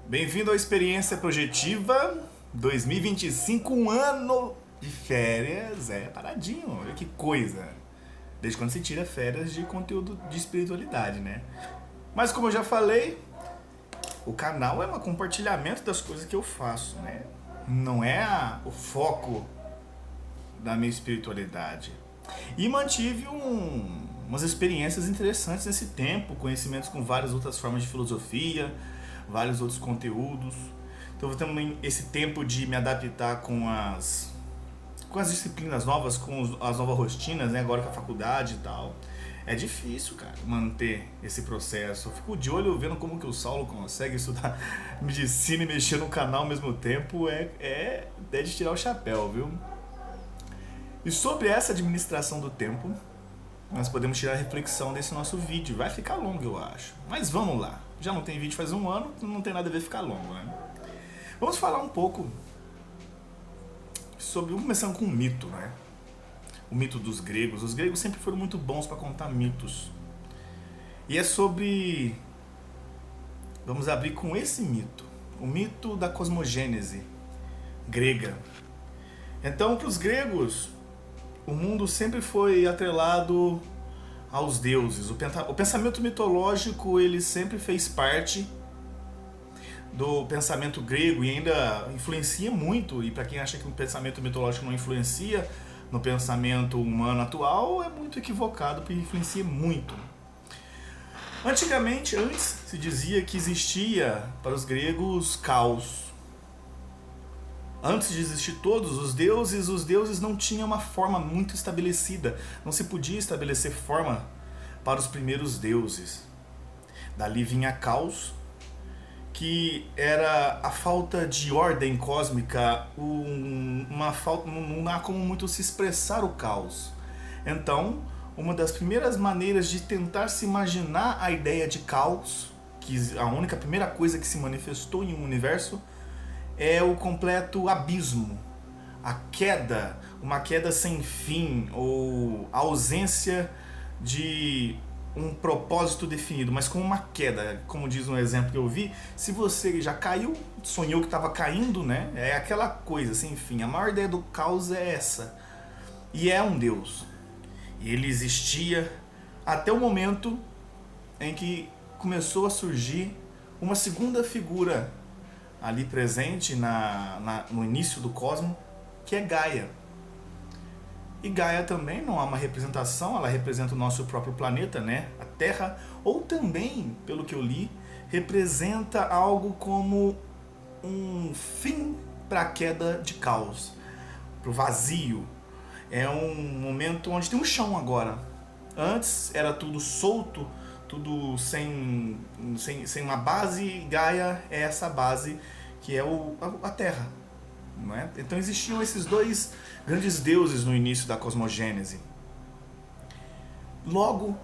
Bem-vindo à Experiência Projetiva 2025, um ano de férias. É paradinho, olha que coisa. Desde quando se tira férias de conteúdo de espiritualidade, né? Mas como eu já falei, o canal é um compartilhamento das coisas que eu faço, né? Não é o foco da minha espiritualidade. E mantive umas experiências interessantes nesse tempo, conhecimentos com várias outras formas de filosofia, vários outros conteúdos. Então também esse tempo de me adaptar com as disciplinas novas, com as novas rotinas, né? Agora com a faculdade e tal. É difícil, cara, manter esse processo. Eu fico de olho vendo como que o Saulo consegue estudar medicina e mexer no canal ao mesmo tempo. É de tirar o chapéu, viu? E sobre essa administração do tempo, nós podemos tirar a reflexão desse nosso vídeo. Vai ficar longo, eu acho. Mas vamos lá. Já não tem vídeo faz um ano, não tem nada a ver ficar longo, né? Vamos falar um pouco sobre... Vamos começar com um mito, né? O mito dos gregos. Os gregos sempre foram muito bons para contar mitos. E é sobre... Vamos abrir com esse mito. O mito da cosmogênese grega. Então, para os gregos, o mundo sempre foi atrelado aos deuses. O pensamento mitológico, ele sempre fez parte do pensamento grego e ainda influencia muito. E para quem acha que o pensamento mitológico não influencia no pensamento humano atual, é muito equivocado, porque influencia muito. Antigamente, antes, se dizia que existia para os gregos caos. Antes de existir todos os deuses não tinham uma forma muito estabelecida. Não se podia estabelecer forma para os primeiros deuses. Dali vinha caos, que era a falta de ordem cósmica, uma falta, não há como muito se expressar o caos. Então, uma das primeiras maneiras de tentar se imaginar a ideia de caos, que a primeira coisa que se manifestou em um universo, é o completo abismo, a queda, uma queda sem fim, ou a ausência de um propósito definido, mas com uma queda, como diz um exemplo que eu vi, se você já caiu, sonhou que estava caindo, né? É aquela coisa sem fim. A maior ideia do caos é essa. E é um Deus. E ele existia até o momento em que começou a surgir uma segunda figura ali presente no início do cosmos, que é Gaia. E Gaia também não há uma representação, ela representa o nosso próprio planeta, né? A Terra, ou também, pelo que eu li, representa algo como um fim para a queda de caos, para o vazio. É um momento onde tem um chão agora. Antes era tudo solto, tudo sem uma base. Gaia é essa base que é a Terra, não é? Então existiam esses dois grandes deuses no início da cosmogênese. Logo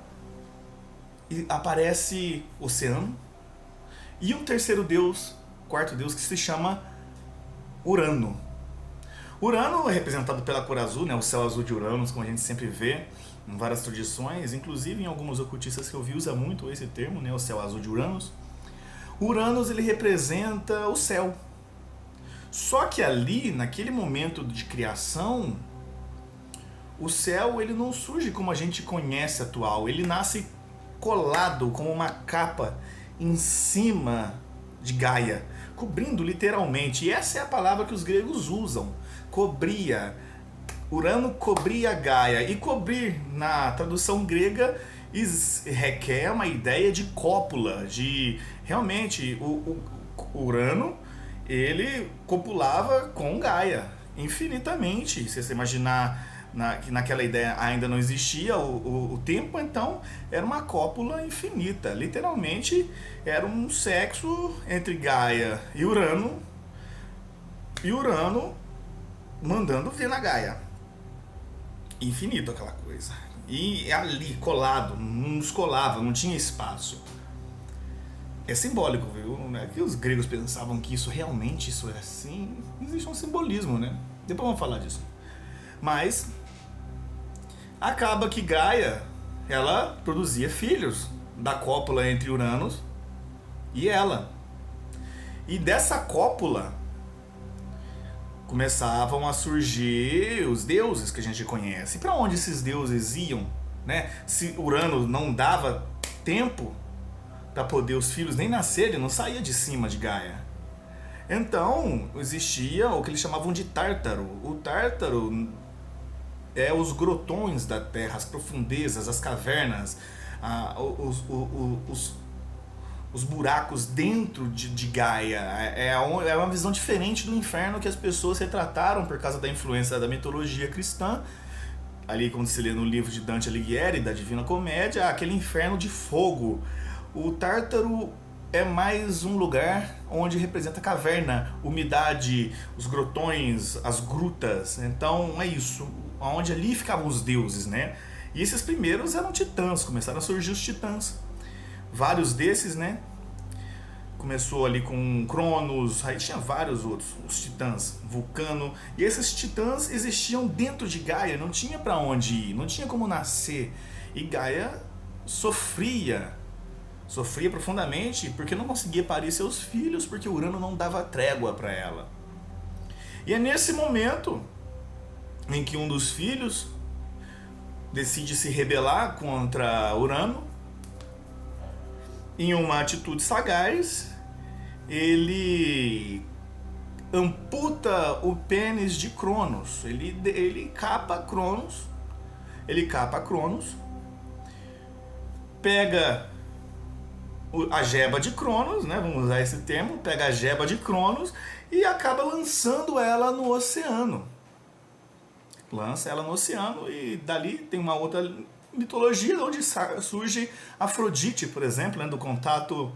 aparece o oceano e um terceiro deus, quarto deus, que se chama Urano. Urano é representado pela cor azul, né? O céu azul de Uranus, como a gente sempre vê em várias tradições, inclusive em alguns ocultistas que eu vi usa muito esse termo, né? O céu azul de Uranus. Uranus, ele representa o céu. Só que ali, naquele momento de criação, o céu ele não surge como a gente conhece atual. Ele nasce colado como uma capa em cima de Gaia, cobrindo literalmente. E essa é a palavra que os gregos usam. Cobria. Urano cobria Gaia. E cobrir, na tradução grega, requer uma ideia de cópula, de realmente o Urano, ele copulava com Gaia infinitamente. Se você imaginar que naquela ideia ainda não existia o tempo, então era uma cópula infinita. Literalmente era um sexo entre Gaia e Urano mandando ver na Gaia. Infinito aquela coisa. E ali, colado, não descolava, não tinha espaço. É simbólico, viu? Não é que os gregos pensavam que isso realmente isso é assim. Existe um simbolismo, né? Depois vamos falar disso. Mas acaba que Gaia, ela produzia filhos da cópula entre Uranus e ela. E dessa cópula começavam a surgir os deuses que a gente conhece. E para onde esses deuses iam, né? Se Urano não dava tempo para poder os filhos nem nascerem, não saía de cima de Gaia. Então existia o que eles chamavam de Tártaro. O Tártaro é os grotões da Terra, as profundezas, as cavernas, os buracos dentro de Gaia. É uma visão diferente do inferno que as pessoas retrataram por causa da influência da mitologia cristã. Ali, quando se lê no livro de Dante Alighieri, da Divina Comédia, aquele inferno de fogo. O Tártaro é mais um lugar onde representa a caverna, umidade, os grotões, as grutas. Então é isso, onde ali ficavam os deuses, né? E esses primeiros eram titãs, começaram a surgir os titãs. Vários desses, né? Começou ali com Cronos, aí tinha vários outros, os titãs, Vulcano. E esses titãs existiam dentro de Gaia, não tinha para onde ir, não tinha como nascer. E Gaia sofria profundamente porque não conseguia parir seus filhos, porque Urano não dava trégua para ela. E é nesse momento em que um dos filhos decide se rebelar contra Urano. Em uma atitude sagaz, ele amputa o pênis de Cronos. Ele capa Cronos. Pega a jeba de Cronos, né? Vamos usar esse termo. Pega a jeba de Cronos e acaba lançando ela no oceano. Lança ela no oceano e dali tem uma outra mitologia onde surge Afrodite, por exemplo, né, do contato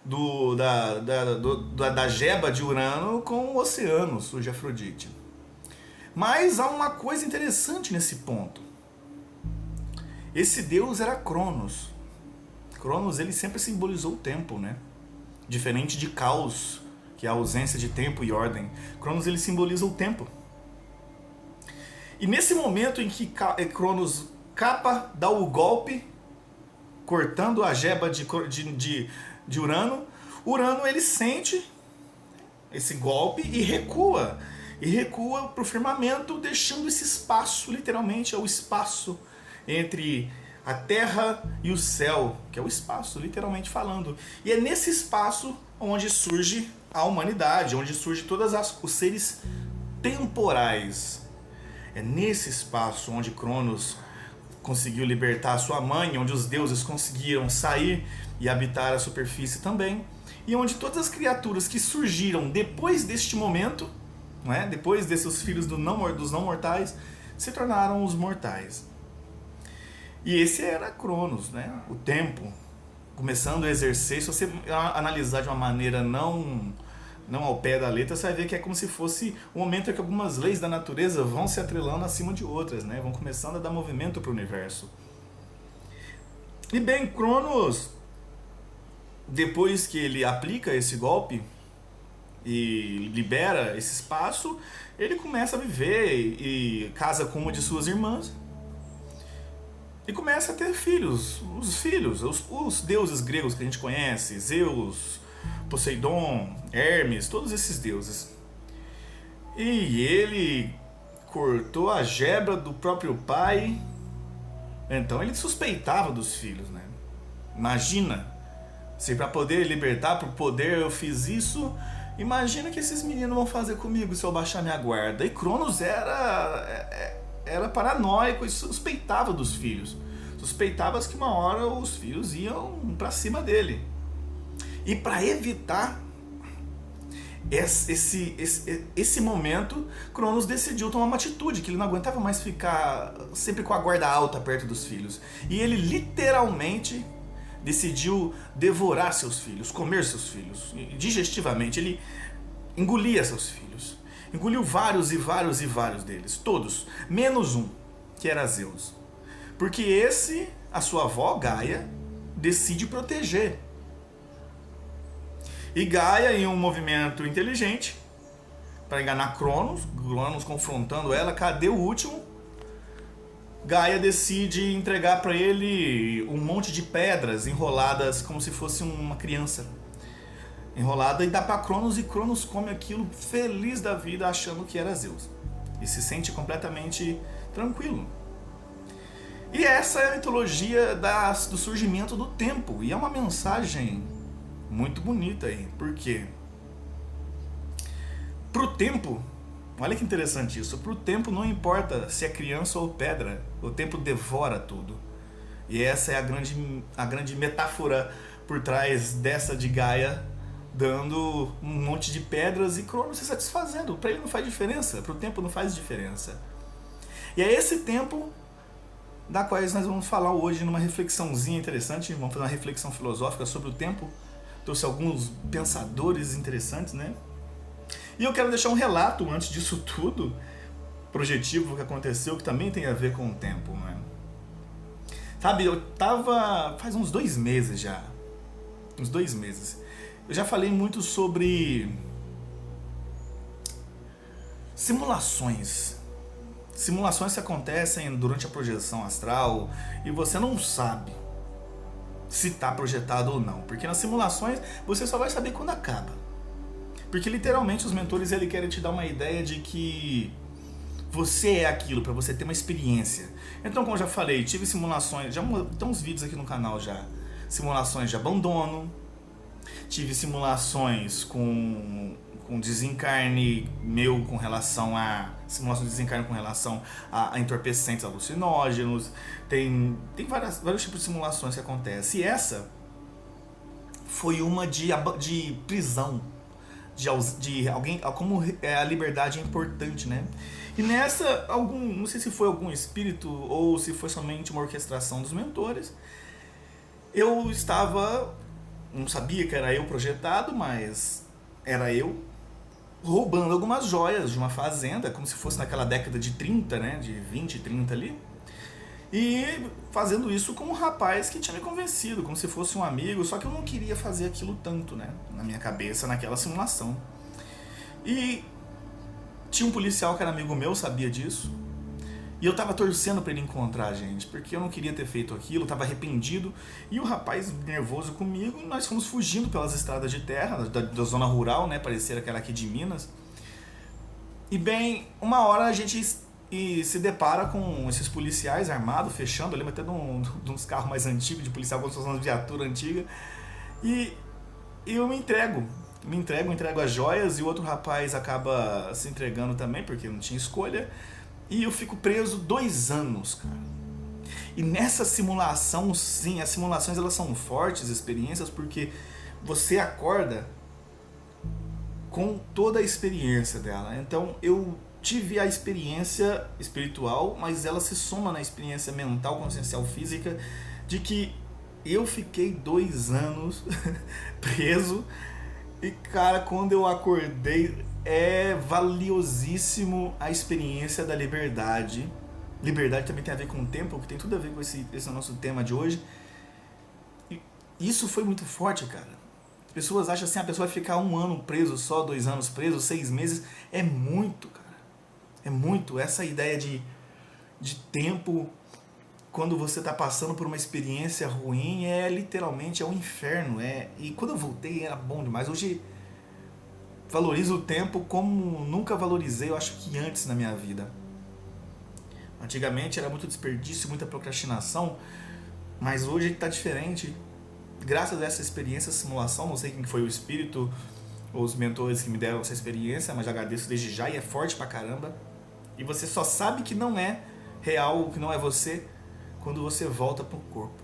da jeba de Urano com o oceano, surge Afrodite. Mas há uma coisa interessante nesse ponto. Esse deus era Cronos. Cronos, ele sempre simbolizou o tempo, né? Diferente de Caos, que é a ausência de tempo e ordem. Cronos, ele simboliza o tempo. E nesse momento em que Cronos capa, dá o golpe, cortando a jeba de Urano. Urano, ele sente esse golpe e recua. E recua para o firmamento, deixando esse espaço, literalmente é o espaço entre a terra e o céu, que é o espaço, literalmente falando. E é nesse espaço onde surge a humanidade, onde surge todos os seres temporais. É nesse espaço onde Cronos conseguiu libertar sua mãe, onde os deuses conseguiram sair e habitar a superfície também, e onde todas as criaturas que surgiram depois deste momento, né, depois desses filhos dos não mortais, se tornaram os mortais. E esse era Cronos, né, o tempo, começando a exercer. Se você analisar de uma maneira não ao pé da letra, você vai ver que é como se fosse um momento em que algumas leis da natureza vão se atrelando acima de outras, né? Vão começando a dar movimento para o universo. E bem, Cronos, depois que ele aplica esse golpe e libera esse espaço, ele começa a viver e casa com uma de suas irmãs e começa a ter filhos. Os deuses gregos que a gente conhece, Zeus, Poseidon, Hermes, todos esses deuses. E ele cortou a jeba do próprio pai. Então ele suspeitava dos filhos, né? Imagina, se para poder libertar, por poder eu fiz isso, imagina que esses meninos vão fazer comigo se eu baixar minha guarda. E Cronos era paranoico e suspeitava dos filhos. Suspeitava que uma hora os filhos iam para cima dele. E para evitar esse momento, Cronos decidiu tomar uma atitude, que ele não aguentava mais ficar sempre com a guarda alta perto dos filhos. E ele literalmente decidiu devorar seus filhos, comer seus filhos, digestivamente. Ele engolia seus filhos. Engoliu vários deles, todos, menos um, que era Zeus. Porque a sua avó, Gaia, decide proteger. E Gaia, em um movimento inteligente, para enganar Cronos confrontando ela, cadê o último? Gaia decide entregar para ele um monte de pedras enroladas como se fosse uma criança. enrolada e dá para Cronos, e Cronos come aquilo feliz da vida achando que era Zeus. E se sente completamente tranquilo. E essa é a mitologia do surgimento do tempo. E é uma mensagem muito bonita aí. Por quê? Pro tempo, olha que interessante isso, pro tempo não importa se é criança ou pedra, o tempo devora tudo. E essa é a grande metáfora por trás dessa de Gaia, dando um monte de pedras e Cronos se satisfazendo. Para ele não faz diferença, para o tempo não faz diferença. E é esse tempo da qual nós vamos falar hoje numa reflexãozinha interessante, vamos fazer uma reflexão filosófica sobre o tempo. Trouxe alguns pensadores interessantes, né? E eu quero deixar um relato antes disso tudo, projetivo, que aconteceu, que também tem a ver com o tempo, né? Sabe, eu tava faz uns 2 meses já, uns 2 meses, eu já falei muito sobre simulações que acontecem durante a projeção astral e você não sabe se está projetado ou não, porque nas simulações você só vai saber quando acaba, porque literalmente os mentores querem te dar uma ideia de que você é aquilo, para você ter uma experiência. Então, como eu já falei, tive simulações, já tem uns vídeos aqui no canal já, simulações de abandono, tive simulações com desencarne meu com relação a simulações de desencarne com relação a entorpecentes alucinógenos, tem vários tipos de simulações que acontecem. E essa foi uma de prisão, de alguém, como a liberdade é importante, né? E nessa, não sei se foi algum espírito ou se foi somente uma orquestração dos mentores, eu estava, não sabia que era eu projetado, mas era eu, roubando algumas joias de uma fazenda, como se fosse naquela década de 30, né, de 20, 30 ali, e fazendo isso com um rapaz que tinha me convencido, como se fosse um amigo, só que eu não queria fazer aquilo tanto, né, na minha cabeça, naquela simulação. E tinha um policial que era amigo meu, sabia disso, e eu tava torcendo pra ele encontrar a gente, porque eu não queria ter feito aquilo, tava arrependido, e o rapaz nervoso comigo, e nós fomos fugindo pelas estradas de terra, da zona rural, né, parecia aquela aqui de Minas, e bem, uma hora a gente se depara com esses policiais armados, fechando, eu lembro até de uns carros mais antigos, de policial, como se fosse uma viatura antiga, e eu me entrego as joias, e o outro rapaz acaba se entregando também, porque não tinha escolha, e eu fico preso 2 anos, cara. E nessa simulação, sim, as simulações elas são fortes experiências, porque você acorda com toda a experiência dela. Então eu tive a experiência espiritual, mas ela se soma na experiência mental, consciencial, física, de que eu fiquei 2 anos preso. E cara, quando eu acordei, é valiosíssimo a experiência da liberdade. Liberdade também tem a ver com o tempo, que tem tudo a ver com esse nosso tema de hoje. E isso foi muito forte, cara. As pessoas acham assim, a pessoa vai ficar 1 ano preso, só 2 anos preso, 6 meses. É muito, cara. É muito. Essa ideia de tempo, quando você está passando por uma experiência ruim, literalmente um inferno. E quando eu voltei era bom demais. Hoje valorizo o tempo como nunca valorizei, eu acho que antes na minha vida. Antigamente era muito desperdício, muita procrastinação, mas hoje está diferente. Graças a essa experiência, simulação, não sei quem foi o espírito ou os mentores que me deram essa experiência, mas agradeço desde já, e é forte pra caramba. E você só sabe que não é real, que não é você, quando você volta pro corpo.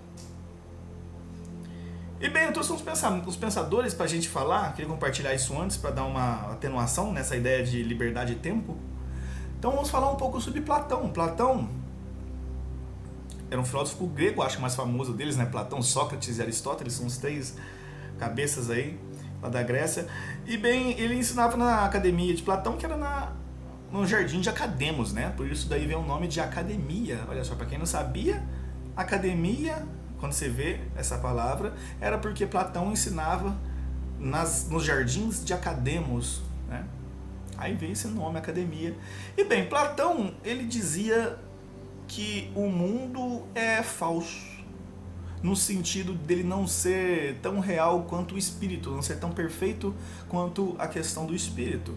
E bem, eu trouxe uns pensadores pra gente falar, queria compartilhar isso antes para dar uma atenuação nessa ideia de liberdade e tempo. Então vamos falar um pouco sobre Platão. Platão era um filósofo grego, acho que o mais famoso deles, né? Platão, Sócrates e Aristóteles, são os 3 cabeças aí lá da Grécia. E bem, ele ensinava na academia de Platão, que era no jardim de Academos, né? Por isso daí vem o nome de academia. Olha só, para quem não sabia, academia, quando você vê essa palavra, era porque Platão ensinava nos jardins de Academos, né? Aí veio esse nome, academia. E bem, Platão, ele dizia que o mundo é falso. no sentido dele não ser tão real quanto o espírito, não ser tão perfeito quanto a questão do espírito.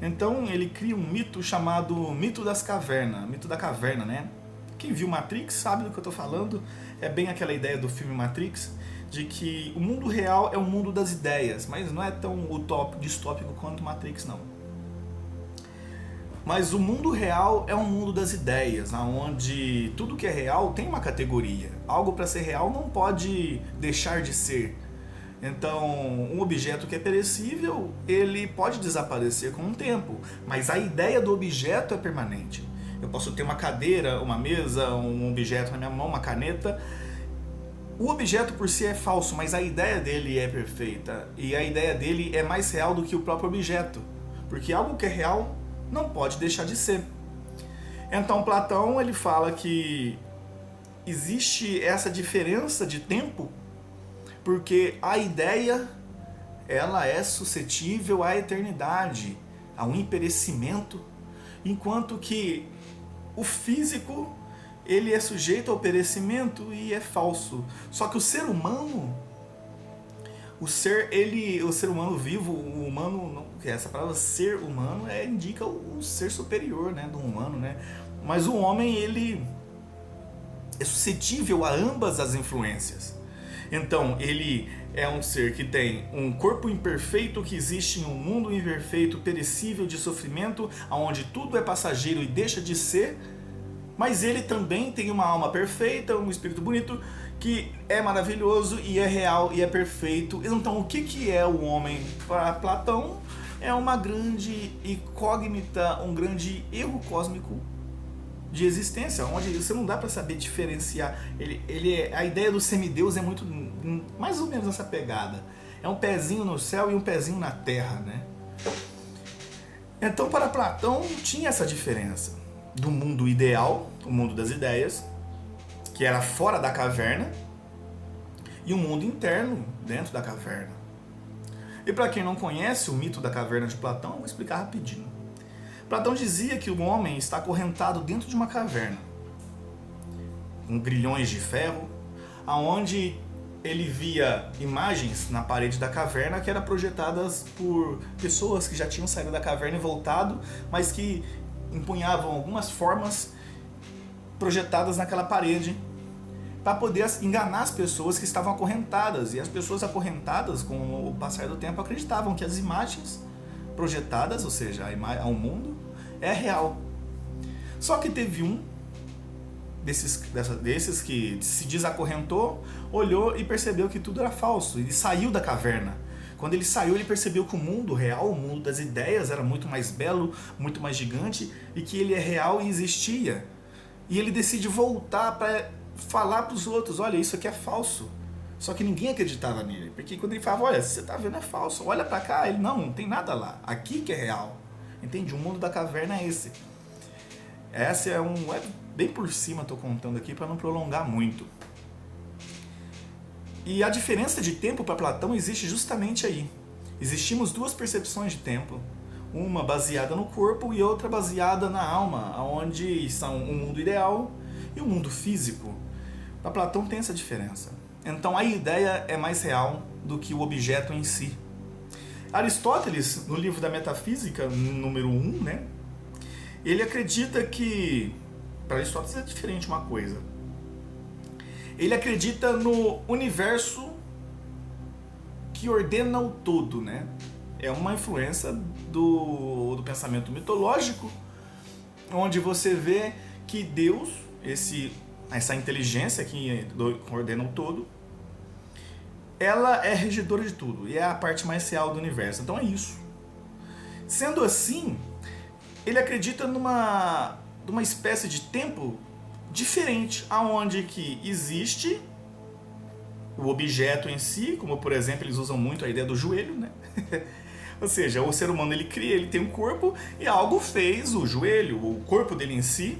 Então ele cria um mito chamado mito das cavernas, mito da caverna, né? Quem viu Matrix sabe do que eu estou falando, é bem aquela ideia do filme Matrix, de que o mundo real é o mundo das ideias, mas não é tão utópico, distópico quanto Matrix, não. Mas o mundo real é um mundo das ideias, onde tudo que é real tem uma categoria. Algo para ser real não pode deixar de ser. Então, um objeto que é perecível, ele pode desaparecer com o tempo, mas a ideia do objeto é permanente. Eu posso ter uma cadeira, uma mesa, um objeto na minha mão, uma caneta. O objeto por si é falso, mas a ideia dele é perfeita. E a ideia dele é mais real do que o próprio objeto. Porque algo que é real não pode deixar de ser. Então Platão ele fala que existe essa diferença de tempo porque a ideia ela é suscetível à eternidade, ao imperecimento, enquanto que o físico ele é sujeito ao perecimento e é falso. Só que o ser humano, o ser humano vivo, o humano, não, essa palavra ser humano indica o ser superior, né, do humano, né? Mas o homem ele é suscetível a ambas as influências. Então ele é um ser que tem um corpo imperfeito que existe em um mundo imperfeito, perecível de sofrimento, onde tudo é passageiro e deixa de ser. Mas ele também tem uma alma perfeita, um espírito bonito, que é maravilhoso e é real e é perfeito. Então, o que é o homem? Para Platão, é uma grande incógnita, um grande erro cósmico de existência, onde você não dá para saber diferenciar. A ideia do semideus é muito, mais ou menos essa pegada. É um pezinho no céu e um pezinho na terra, né? Então, para Platão, tinha essa diferença do mundo ideal, o mundo das ideias, que era fora da caverna, e o mundo interno, dentro da caverna. E para quem não conhece o mito da caverna de Platão, eu vou explicar rapidinho. Platão dizia que o homem está acorrentado dentro de uma caverna, com grilhões de ferro, aonde ele via imagens na parede da caverna que eram projetadas por pessoas que já tinham saído da caverna e voltado, mas que empunhavam algumas formas projetadas naquela parede para poder enganar as pessoas que estavam acorrentadas. E as pessoas acorrentadas, com o passar do tempo, acreditavam que as imagens projetadas, ou seja, ao mundo, é real. Só que teve um desses que se desacorrentou, olhou e percebeu que tudo era falso. Ele saiu da caverna. Quando ele saiu, ele percebeu que o mundo real, o mundo das ideias, era muito mais belo, muito mais gigante, e que ele é real e existia. E ele decide voltar para falar para os outros, olha, isso aqui é falso. Só que ninguém acreditava nele, porque quando ele falava, olha, você está vendo, é falso, olha para cá, ele, não tem nada lá, aqui que é real. Entende? O mundo da caverna é esse. Essa é bem por cima, estou contando aqui para não prolongar muito. E a diferença de tempo para Platão existe justamente aí. Existimos duas percepções de tempo, uma baseada no corpo e outra baseada na alma, onde são o mundo ideal e o mundo físico. Para Platão tem essa diferença. Então a ideia é mais real do que o objeto em si. Aristóteles, no livro da Metafísica, número 1, né, ele acredita que, para Aristóteles é diferente uma coisa, ele acredita no universo que ordena o todo, né? É uma influência do pensamento mitológico, onde você vê que Deus, essa inteligência que ordena o todo, ela é regedora de tudo e é a parte mais real do universo. Então é isso. Sendo assim, ele acredita numa espécie de tempo diferente, aonde que existe o objeto em si, como por exemplo eles usam muito a ideia do joelho, né? Ou seja, o ser humano ele cria, ele tem um corpo e algo fez o joelho, o corpo dele em si,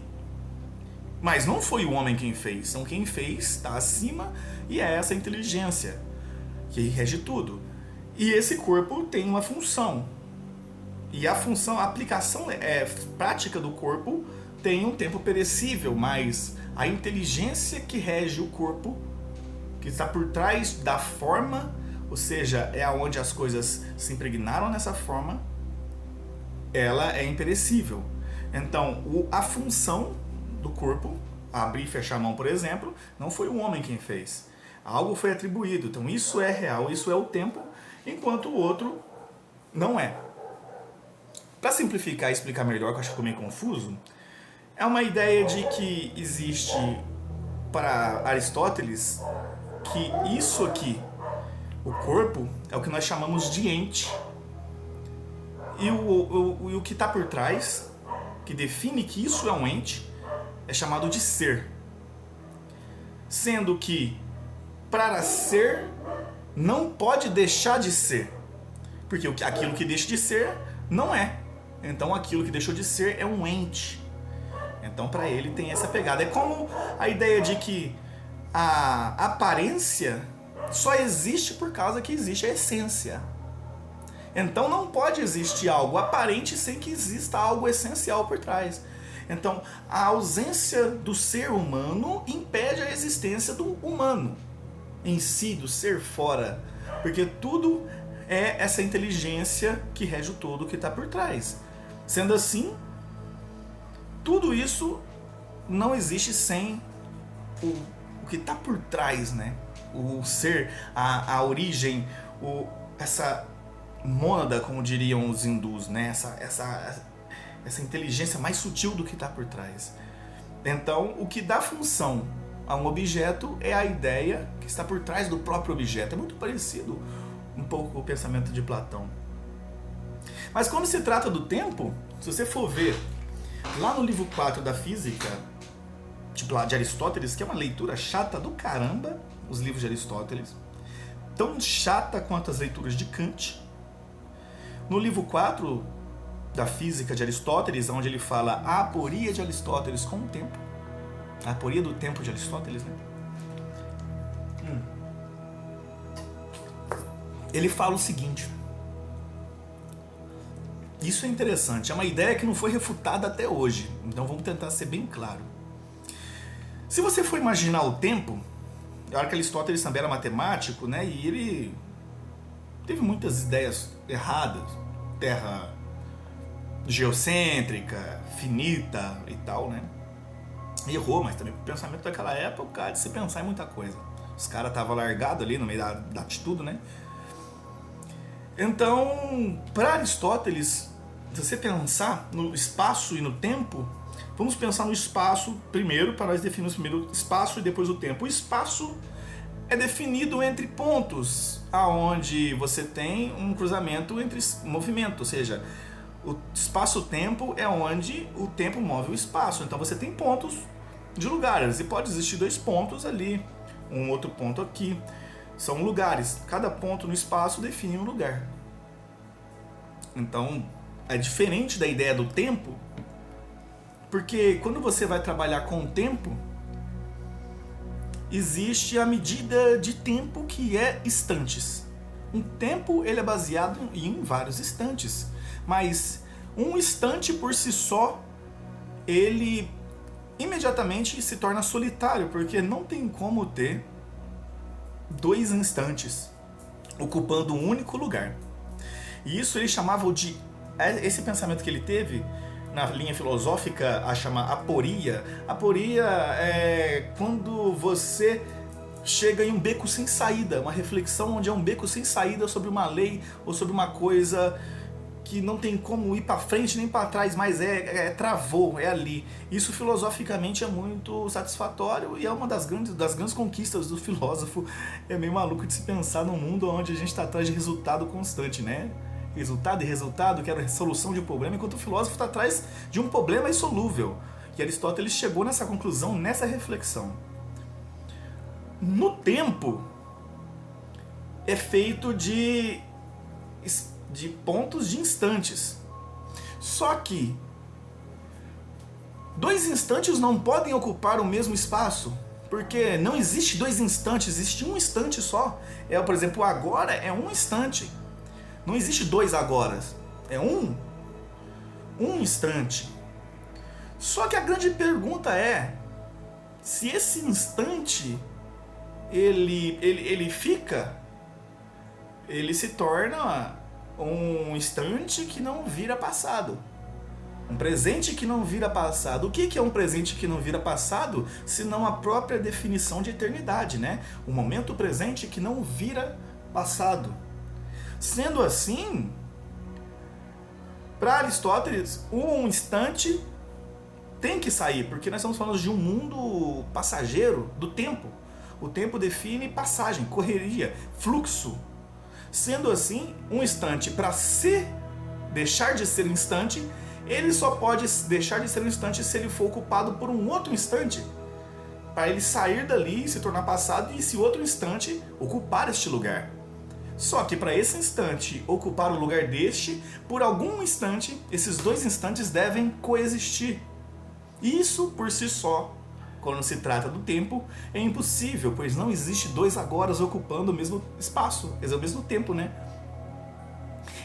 mas não foi o homem quem fez, então quem fez está acima e é essa inteligência que rege tudo. E esse corpo tem uma função. E a função, a aplicação prática do corpo tem um tempo perecível, mas a inteligência que rege o corpo, que está por trás da forma, ou seja, é aonde as coisas se impregnaram nessa forma, ela é imperecível. Então, a função do corpo, abrir e fechar a mão, por exemplo, não foi o homem quem fez. Algo foi atribuído. Então, isso é real, isso é o tempo, enquanto o outro não é. Para simplificar e explicar melhor, que eu acho que ficou meio confuso, é uma ideia de que existe, para Aristóteles, que isso aqui, o corpo, é o que nós chamamos de ente. E o que está por trás, que define que isso é um ente, é chamado de ser. Sendo que, para ser, não pode deixar de ser. Porque aquilo que deixa de ser, não é. Então, aquilo que deixou de ser é um ente. Então, para ele, tem essa pegada. É como a ideia de que a aparência só existe por causa que existe a essência. Então, não pode existir algo aparente sem que exista algo essencial por trás. Então, a ausência do ser humano impede a existência do humano em si, do ser fora. Porque tudo é essa inteligência que rege o todo que está por trás. Sendo assim, tudo isso não existe sem o que está por trás, né? O ser, a origem, essa mônada, como diriam os hindus, né? Essa inteligência mais sutil do que está por trás. Então, o que dá função a um objeto é a ideia que está por trás do próprio objeto. É muito parecido um pouco com o pensamento de Platão. Mas quando se trata do tempo, se você for ver lá no livro 4 da Física, de Aristóteles, que é uma leitura chata do caramba, os livros de Aristóteles, tão chata quanto as leituras de Kant. No livro 4 da Física de Aristóteles, onde ele fala a aporia de Aristóteles com o tempo, a aporia do tempo de Aristóteles, né? Ele fala o seguinte. Isso é interessante, é uma ideia que não foi refutada até hoje, então vamos tentar ser bem claro. Se você for imaginar o tempo, claro que Aristóteles também era matemático, né? E ele teve muitas ideias erradas, terra geocêntrica, finita e tal, né? Errou, mas também o pensamento daquela época de se pensar em muita coisa. Os caras estavam largados ali no meio da atitude, né? Então, para Aristóteles, se você pensar no espaço e no tempo, vamos pensar no espaço primeiro, para nós definirmos primeiro o espaço e depois o tempo. O espaço é definido entre pontos, aonde você tem um cruzamento entre movimento, ou seja, o espaço-tempo é onde o tempo move o espaço. Então você tem pontos de lugares, e pode existir dois pontos ali, um outro ponto aqui. São lugares, cada ponto no espaço define um lugar. Então, é diferente da ideia do tempo, porque quando você vai trabalhar com o tempo, existe a medida de tempo que é instantes. Um tempo ele é baseado em vários instantes, mas um instante por si só, ele imediatamente se torna solitário, porque não tem como ter dois instantes ocupando um único lugar. E isso ele chamava de... Esse pensamento que ele teve na linha filosófica a chamar aporia. Aporia é quando você chega em um beco sem saída, uma reflexão onde é um beco sem saída sobre uma lei ou sobre uma coisa que não tem como ir para frente nem para trás, mas travou, é ali. Isso filosoficamente é muito satisfatório e é uma das grandes conquistas do filósofo. É meio maluco de se pensar num mundo onde a gente está atrás de resultado constante, né? Resultado e resultado, que era a resolução de um problema, enquanto o filósofo está atrás de um problema insolúvel. E Aristóteles chegou nessa conclusão, nessa reflexão. No tempo, é feito de pontos de instantes. Só que dois instantes não podem ocupar o mesmo espaço, porque não existe dois instantes, existe um instante só. Por exemplo, o agora é um instante. Não existe dois agoras, é um instante. Só que a grande pergunta é se esse instante ele se torna um instante que não vira passado. Um presente que não vira passado. O que é um presente que não vira passado, senão a própria definição de eternidade, né? O momento presente que não vira passado. Sendo assim, para Aristóteles, um instante tem que sair, porque nós estamos falando de um mundo passageiro do tempo. O tempo define passagem, correria, fluxo. Sendo assim, um instante, para deixar de ser um instante, ele só pode deixar de ser um instante se ele for ocupado por um outro instante. Para ele sair dali e se tornar passado e esse outro instante ocupar este lugar. Só que para esse instante ocupar o lugar deste, por algum instante, esses dois instantes devem coexistir. Isso por si só, quando se trata do tempo, é impossível, pois não existe dois agoras ocupando o mesmo espaço, é o mesmo tempo, né?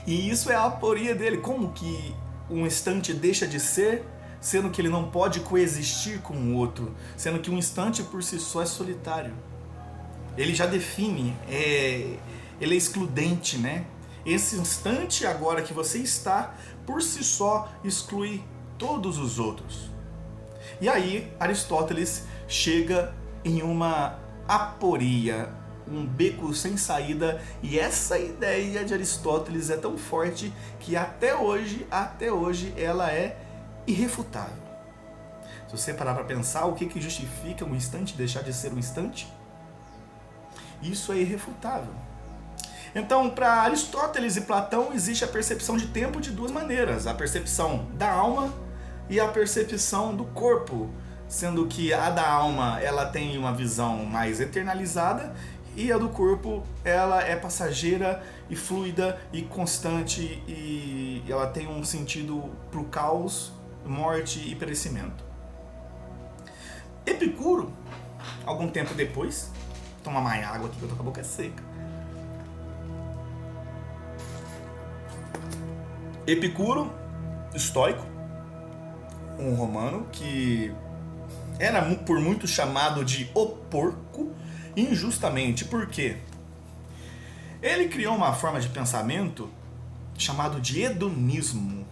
E isso é a aporia dele. Como que um instante deixa de ser, sendo que ele não pode coexistir com o outro, sendo que um instante por si só é solitário? Ele já define, ele é excludente, né? Esse instante agora que você está, por si só, exclui todos os outros. E aí Aristóteles chega em uma aporia, um beco sem saída, e essa ideia de Aristóteles é tão forte que até hoje ela é irrefutável. Se você parar para pensar, o que justifica um instante deixar de ser um instante? Isso é irrefutável. Então, para Aristóteles e Platão, existe a percepção de tempo de duas maneiras: a percepção da alma e a percepção do corpo, sendo que a da alma ela tem uma visão mais eternalizada e a do corpo ela é passageira e fluida e constante, e ela tem um sentido para o caos, morte e perecimento. Epicuro, algum tempo depois, toma mais água aqui que eu tô com a boca seca. Epicuro, estoico, um romano que era por muito chamado de o porco, injustamente. Por quê? Ele criou uma forma de pensamento chamado de hedonismo.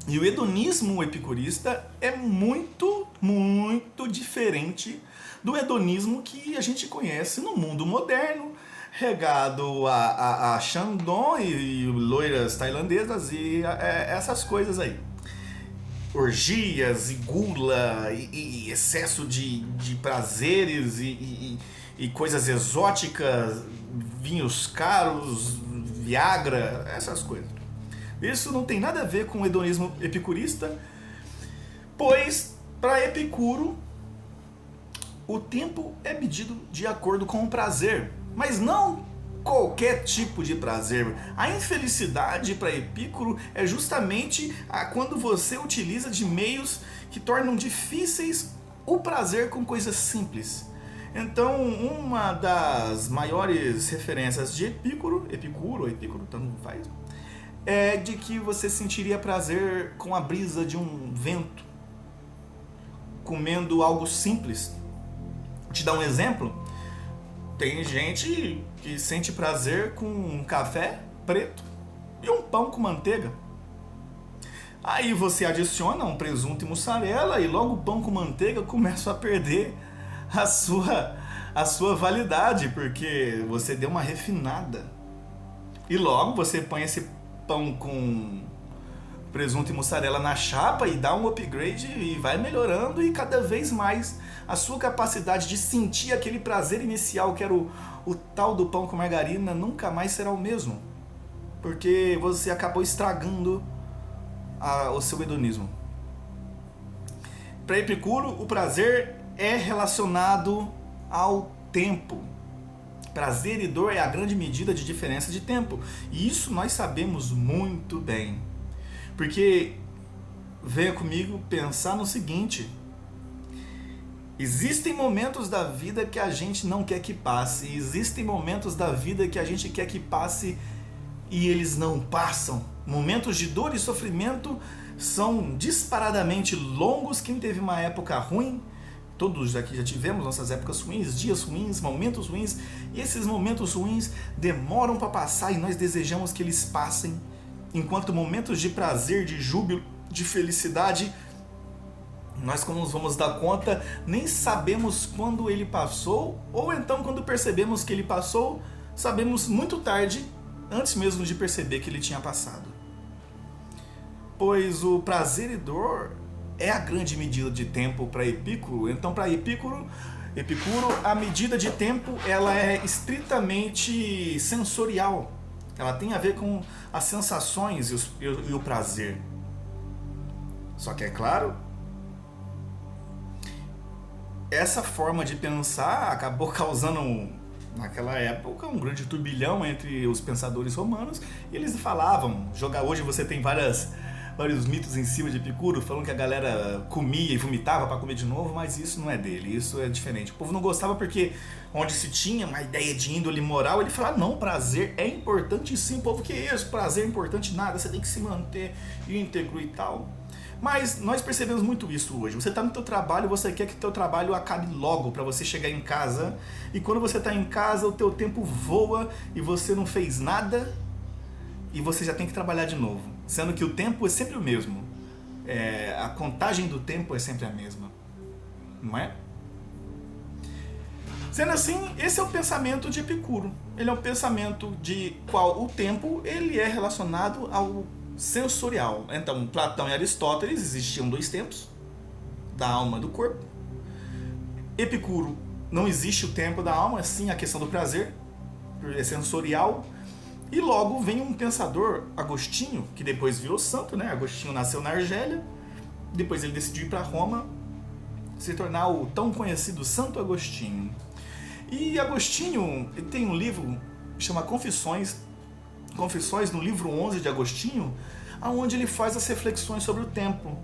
E o hedonismo epicurista é muito, muito diferente do hedonismo que a gente conhece no mundo moderno, regado a Shandong e loiras tailandesas e essas coisas aí. Orgias e gula e excesso de prazeres e coisas exóticas, vinhos caros, Viagra, essas coisas. Isso não tem nada a ver com o hedonismo epicurista, pois para Epicuro o tempo é medido de acordo com o prazer, mas não qualquer tipo de prazer. A infelicidade para Epicuro é justamente quando você utiliza de meios que tornam difíceis o prazer com coisas simples. Então, uma das maiores referências de Epicuro, tanto faz, é de que você sentiria prazer com a brisa de um vento, comendo algo simples. Vou te dar um exemplo. Tem gente que sente prazer com um café preto e um pão com manteiga. Aí você adiciona um presunto e mussarela e logo o pão com manteiga começa a perder a sua validade, porque você deu uma refinada. E logo você põe esse pão com presunto e mussarela na chapa e dá um upgrade e vai melhorando, e cada vez mais a sua capacidade de sentir aquele prazer inicial que era o tal do pão com margarina nunca mais será o mesmo, porque você acabou estragando o seu hedonismo. Para Epicuro, o prazer é relacionado ao tempo. Prazer e dor é a grande medida de diferença de tempo, e isso nós sabemos muito bem. Porque, venha comigo pensar no seguinte: existem momentos da vida que a gente não quer que passe, existem momentos da vida que a gente quer que passe e eles não passam. Momentos de dor e sofrimento são disparadamente longos. Quem teve uma época ruim Todos aqui já tivemos nossas épocas ruins, dias ruins, momentos ruins, e esses momentos ruins demoram para passar e nós desejamos que eles passem, enquanto momentos de prazer, de júbilo, de felicidade, nós, como nos vamos dar conta, nem sabemos quando ele passou, ou então quando percebemos que ele passou, sabemos muito tarde, antes mesmo de perceber que ele tinha passado. Pois o prazer e dor é a grande medida de tempo para Epicuro. Então, para Epicuro, a medida de tempo ela é estritamente sensorial. Ela tem a ver com as sensações e o prazer. Só que é claro, essa forma de pensar acabou causando, naquela época, um grande turbilhão entre os pensadores romanos. E eles falavam, hoje você tem vários mitos em cima de Epicuro, falando que a galera comia e vomitava para comer de novo, mas isso não é dele, isso é diferente. O povo não gostava porque, onde se tinha uma ideia de índole moral, ele falava, não, prazer é importante sim, povo, que isso, prazer é importante nada, você tem que se manter íntegro e tal. Mas nós percebemos muito isso hoje. Você está no teu trabalho, você quer que teu trabalho acabe logo para você chegar em casa, e quando você está em casa, o teu tempo voa e você não fez nada e você já tem que trabalhar de novo. Sendo que o tempo é sempre o mesmo. A contagem do tempo é sempre a mesma. Não é? Sendo assim, esse é o pensamento de Epicuro. Ele é um pensamento de qual o tempo ele é relacionado ao sensorial. Então, Platão e Aristóteles, existiam dois tempos, da alma e do corpo. Epicuro, não existe o tempo da alma, é sim a questão do prazer, é sensorial. E logo vem um pensador, Agostinho, que depois virou santo, né? Agostinho nasceu na Argélia, depois ele decidiu ir para Roma, se tornar o tão conhecido Santo Agostinho. E Agostinho tem um livro que chama Confissões, no livro 11 de Agostinho, onde ele faz as reflexões sobre o tempo.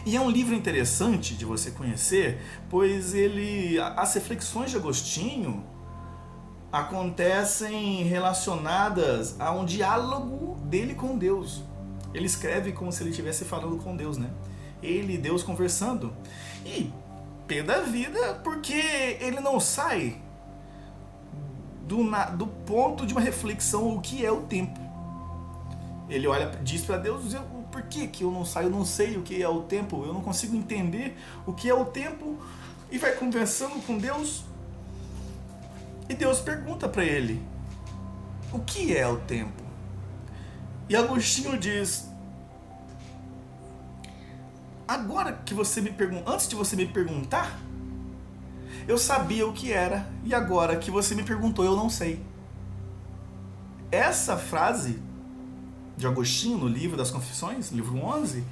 E é um livro interessante de você conhecer, pois as reflexões de Agostinho acontecem relacionadas a um diálogo dele com Deus. Ele escreve como se ele estivesse falando com Deus, né? Ele e Deus conversando. E pé da vida, porque ele não sai do ponto de uma reflexão, o que é o tempo. Ele olha, diz para Deus, por que eu não saio? Eu não sei o que é o tempo, eu não consigo entender o que é o tempo. E vai conversando com Deus. E Deus pergunta para ele, o que é o tempo? E Agostinho diz, agora que você me pergunta, antes de você me perguntar, eu sabia o que era, e agora que você me perguntou, eu não sei. Essa frase de Agostinho no livro das Confissões, livro 11,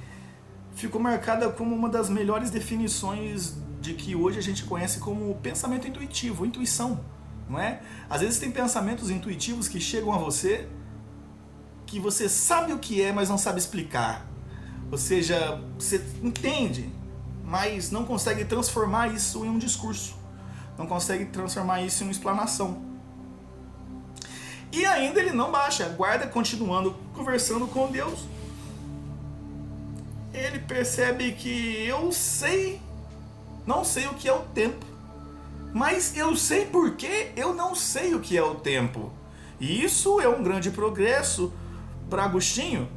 ficou marcada como uma das melhores definições de que hoje a gente conhece como pensamento intuitivo, intuição. Não é? Às vezes tem pensamentos intuitivos que chegam a você que você sabe o que é, mas não sabe explicar. Ou seja, você entende, mas não consegue transformar isso em um discurso. Não consegue transformar isso em uma explanação. E ainda ele não baixa, guarda continuando conversando com Deus. Ele percebe que não sei o que é o tempo. Mas eu sei porque eu não sei o que é o tempo. E isso é um grande progresso para Agostinho,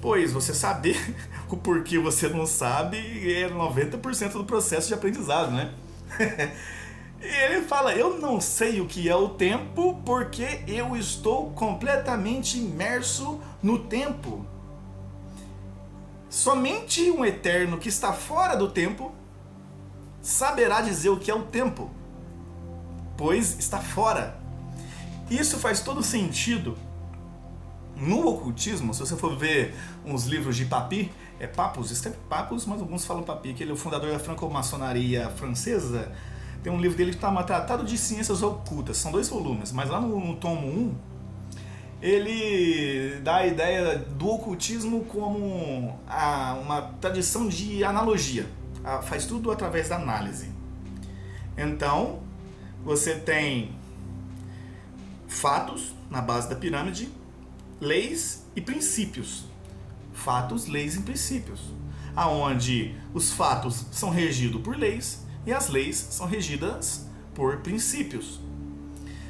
pois você saber o porquê você não sabe é 90% do processo de aprendizado, né? E ele fala, eu não sei o que é o tempo porque eu estou completamente imerso no tempo. Somente um eterno que está fora do tempo saberá dizer o que é o tempo, pois está fora. Isso faz todo sentido. No ocultismo, se você for ver uns livros de Papy, Papus, escreve Papus, mas alguns falam Papy, que ele é o fundador da franco-maçonaria francesa. Tem um livro dele que chama Tratado de Ciências Ocultas, são 2 volumes, mas lá no tomo 1, ele dá a ideia do ocultismo como uma tradição de analogia. Faz tudo através da análise. Então, você tem fatos na base da pirâmide, leis e princípios. Fatos, leis e princípios. aonde os fatos são regidos por leis e as leis são regidas por princípios.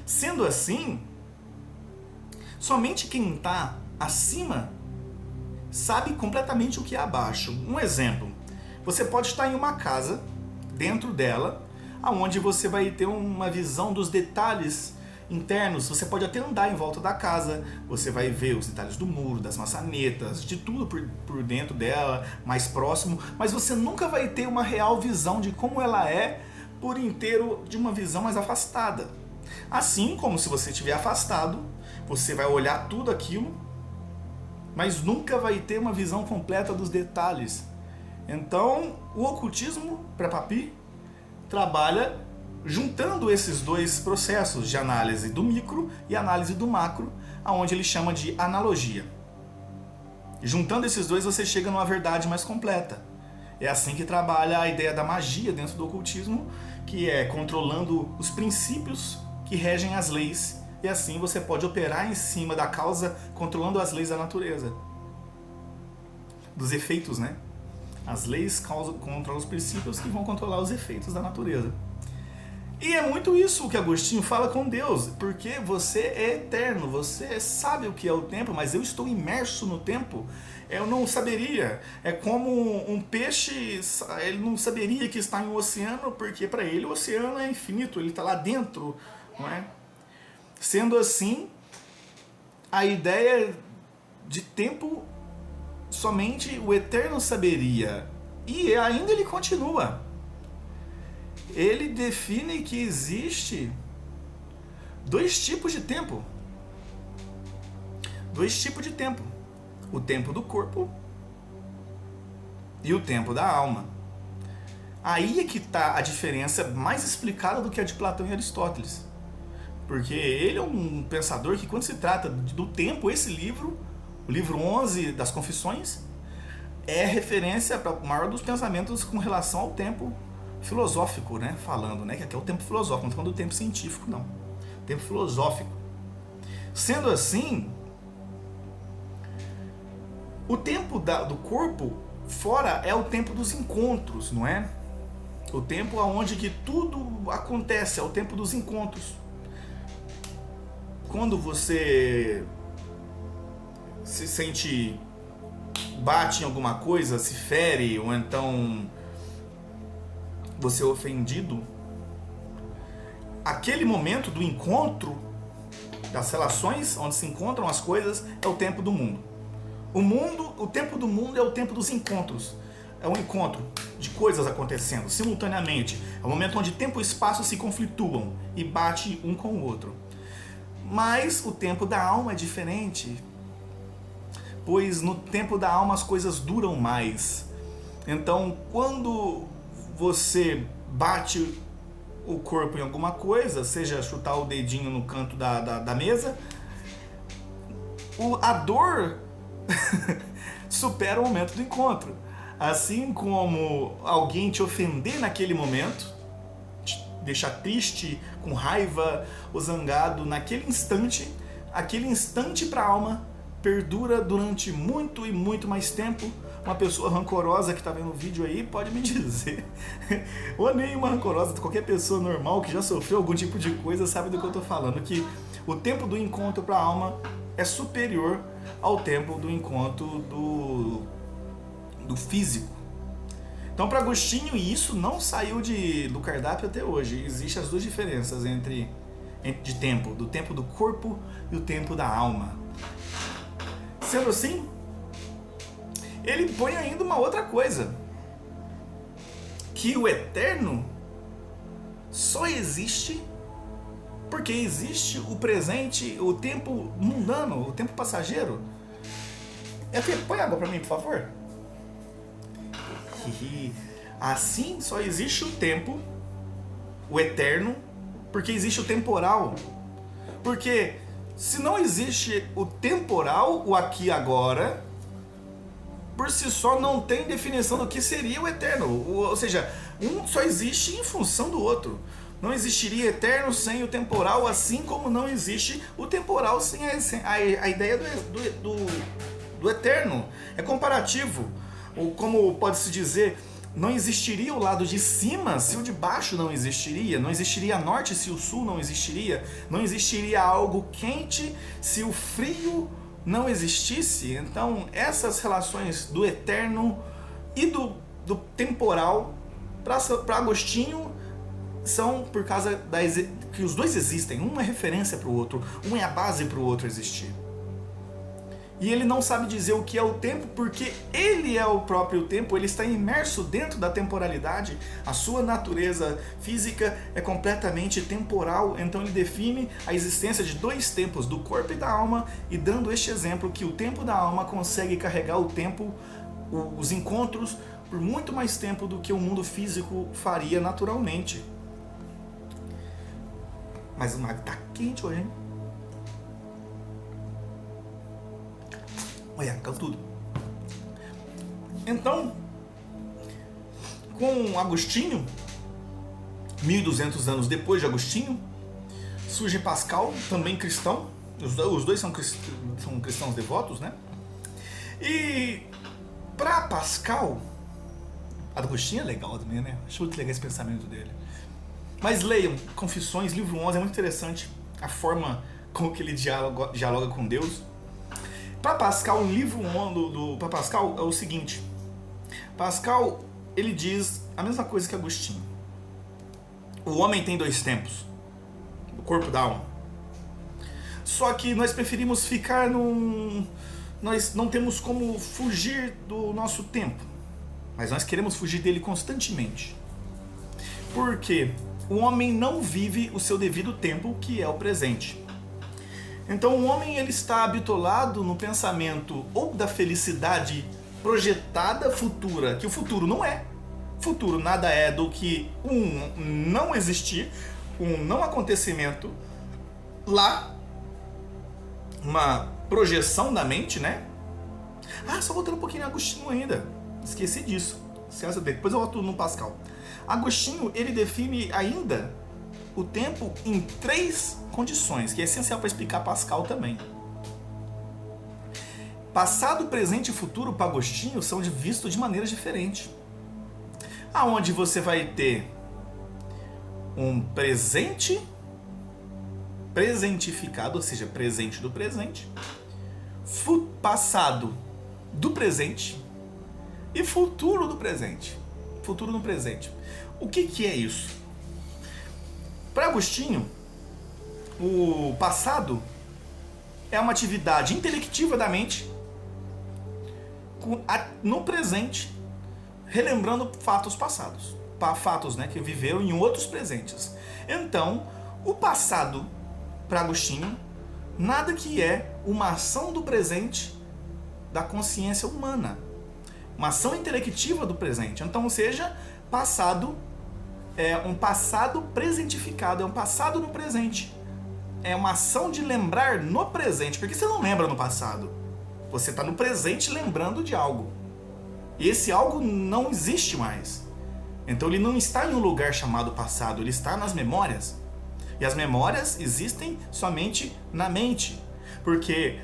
Sendo assim, somente quem está acima sabe completamente o que é abaixo. Um exemplo, você pode estar em uma casa, dentro dela, aonde você vai ter uma visão dos detalhes internos. Você pode até andar em volta da casa, você vai ver os detalhes do muro, das maçanetas, de tudo por dentro dela, mais próximo, mas você nunca vai ter uma real visão de como ela é por inteiro, de uma visão mais afastada. Assim como se você estiver afastado, você vai olhar tudo aquilo, mas nunca vai ter uma visão completa dos detalhes. Então, o ocultismo, para Papi, trabalha juntando esses dois processos de análise do micro e análise do macro, aonde ele chama de analogia. E juntando esses dois, você chega numa verdade mais completa. É assim que trabalha a ideia da magia dentro do ocultismo, que é controlando os princípios que regem as leis, e assim você pode operar em cima da causa, controlando as leis da natureza. Dos efeitos, né? As leis controlam os princípios que vão controlar os efeitos da natureza. E é muito isso que Agostinho fala com Deus, porque você é eterno, você sabe o que é o tempo, mas eu estou imerso no tempo, eu não saberia. É como um peixe, ele não saberia que está em um oceano, porque para ele o oceano é infinito, ele está lá dentro, não é? Sendo assim, a ideia de tempo somente o eterno saberia, e ainda ele continua. Ele define que existe dois tipos de tempo. Dois tipos de tempo. O tempo do corpo e o tempo da alma. Aí é que está a diferença mais explicada do que a de Platão e Aristóteles. Porque ele é um pensador que, quando se trata do tempo, esse livro, o livro 11 das Confissões, é referência para o maior dos pensamentos com relação ao tempo filosófico, né? Falando, né? Que aqui é o tempo filosófico, não estou falando do tempo científico, não. Tempo filosófico. Sendo assim, o tempo do corpo fora é o tempo dos encontros, não é? O tempo onde que tudo acontece, é o tempo dos encontros. Quando você se sente, bate em alguma coisa, se fere, ou então você é ofendido, aquele momento do encontro, das relações, onde se encontram as coisas, é o tempo do mundo. O tempo do mundo é o tempo dos encontros. É um encontro de coisas acontecendo simultaneamente. É o momento onde tempo e espaço se conflituam e bate um com o outro. Mas o tempo da alma é diferente, pois no tempo da alma as coisas duram mais. Então, quando você bate o corpo em alguma coisa, seja chutar o dedinho no canto da mesa, a dor supera o momento do encontro. Assim como alguém te ofender naquele momento, te deixar triste, com raiva ou zangado naquele instante, aquele instante para a alma perdura durante muito e muito mais tempo. Uma pessoa rancorosa que está vendo o vídeo aí pode me dizer, ou nenhuma rancorosa, qualquer pessoa normal que já sofreu algum tipo de coisa sabe do que eu estou falando, que o tempo do encontro para a alma é superior ao tempo do encontro do físico. Então, para Agostinho, e isso não saiu do cardápio até hoje, existem as duas diferenças de tempo, do tempo do corpo e o tempo da alma. Sendo assim, ele põe ainda uma outra coisa, que o eterno só existe porque existe o presente, o tempo mundano, o tempo passageiro. Põe água para mim, por favor. Assim só existe o tempo, o eterno, porque existe o temporal. Porque se não existe o temporal, o aqui e agora, por si só não tem definição do que seria o eterno. Ou seja, um só existe em função do outro. Não existiria eterno sem o temporal, assim como não existe o temporal sem a ideia do eterno. É comparativo. Ou como pode-se dizer, não existiria o lado de cima se o de baixo não existiria, não existiria norte se o sul não existiria, não existiria algo quente se o frio não existisse. Então essas relações do eterno e do temporal, para Agostinho, são por causa que os dois existem, um é referência para o outro, um é a base para o outro existir. E ele não sabe dizer o que é o tempo, porque ele é o próprio tempo, ele está imerso dentro da temporalidade, a sua natureza física é completamente temporal, então ele define a existência de dois tempos, do corpo e da alma, e dando este exemplo que o tempo da alma consegue carregar o tempo, os encontros, por muito mais tempo do que o mundo físico faria naturalmente. Mas o mar tá quente hoje, hein? Olha, caiu tudo. Então, com Agostinho, 1200 anos depois de Agostinho, surge Pascal, também cristão. Os dois são cristãos devotos, né? E para Pascal, Agostinho é legal também, né? Acho muito legal esse pensamento dele. Mas leiam Confissões, livro 11, é muito interessante a forma como que ele dialoga com Deus. Para Pascal, o livro 1 para Pascal é o seguinte. Pascal, ele diz a mesma coisa que Agostinho. O homem tem dois tempos, o corpo da alma. Só que nós preferimos ficar nós não temos como fugir do nosso tempo, mas nós queremos fugir dele constantemente. Por quê? O homem não vive o seu devido tempo, que é o presente. Então o homem ele está bitolado no pensamento ou da felicidade projetada futura, que o futuro não é. Futuro nada é do que um não existir, um não acontecimento lá, uma projeção da mente, né? Ah, só voltando um pouquinho em Agostinho ainda, esqueci disso. Depois eu volto no Pascal. Agostinho ele define ainda o tempo em 3 condições, que é essencial para explicar Pascal também. Passado, presente e futuro para Agostinho são vistos de maneiras diferentes. Aonde você vai ter um presente presentificado, ou seja, presente do presente, passado do presente e futuro do presente. Futuro no presente. O que é isso? Para Agostinho, o passado é uma atividade intelectiva da mente no presente, relembrando fatos passados, fatos, né, que viveram em outros presentes. Então, o passado, para Agostinho, nada que é uma ação do presente da consciência humana, uma ação intelectiva do presente. Então, ou seja, passado é um passado presentificado, é um passado no presente. É uma ação de lembrar no presente, porque você não lembra no passado. Você está no presente lembrando de algo. E esse algo não existe mais. Então ele não está em um lugar chamado passado, ele está nas memórias. E as memórias existem somente na mente. Porque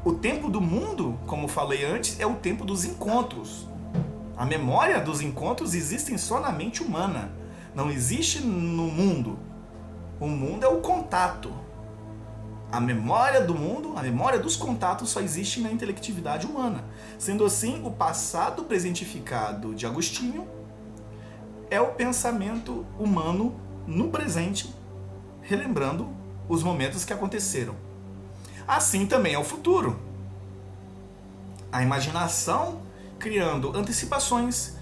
o tempo do mundo, como falei antes, é o tempo dos encontros. A memória dos encontros existem só na mente humana. Não existe no mundo. O mundo é o contato. A memória do mundo, a memória dos contatos só existe na intelectividade humana. Sendo assim, o passado presentificado de Agostinho é o pensamento humano no presente, relembrando os momentos que aconteceram. Assim também é o futuro. A imaginação criando antecipações,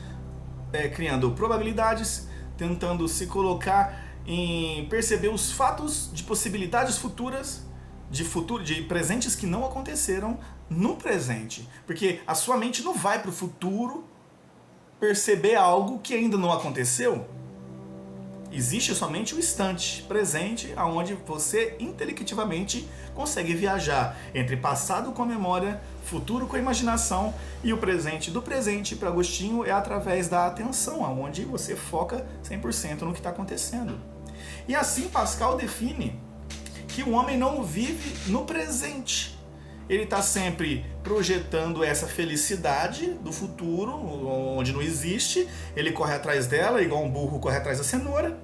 criando probabilidades, tentando se colocar em perceber os fatos de possibilidades futuras, de presentes que não aconteceram no presente. Porque a sua mente não vai para o futuro perceber algo que ainda não aconteceu. Existe somente o instante presente, onde você intelectivamente consegue viajar entre passado com a memória, futuro com a imaginação, e o presente do presente para Agostinho é através da atenção, onde você foca 100% no que está acontecendo. E assim Pascal define que o homem não vive no presente, ele está sempre projetando essa felicidade do futuro, onde não existe, ele corre atrás dela, igual um burro corre atrás da cenoura.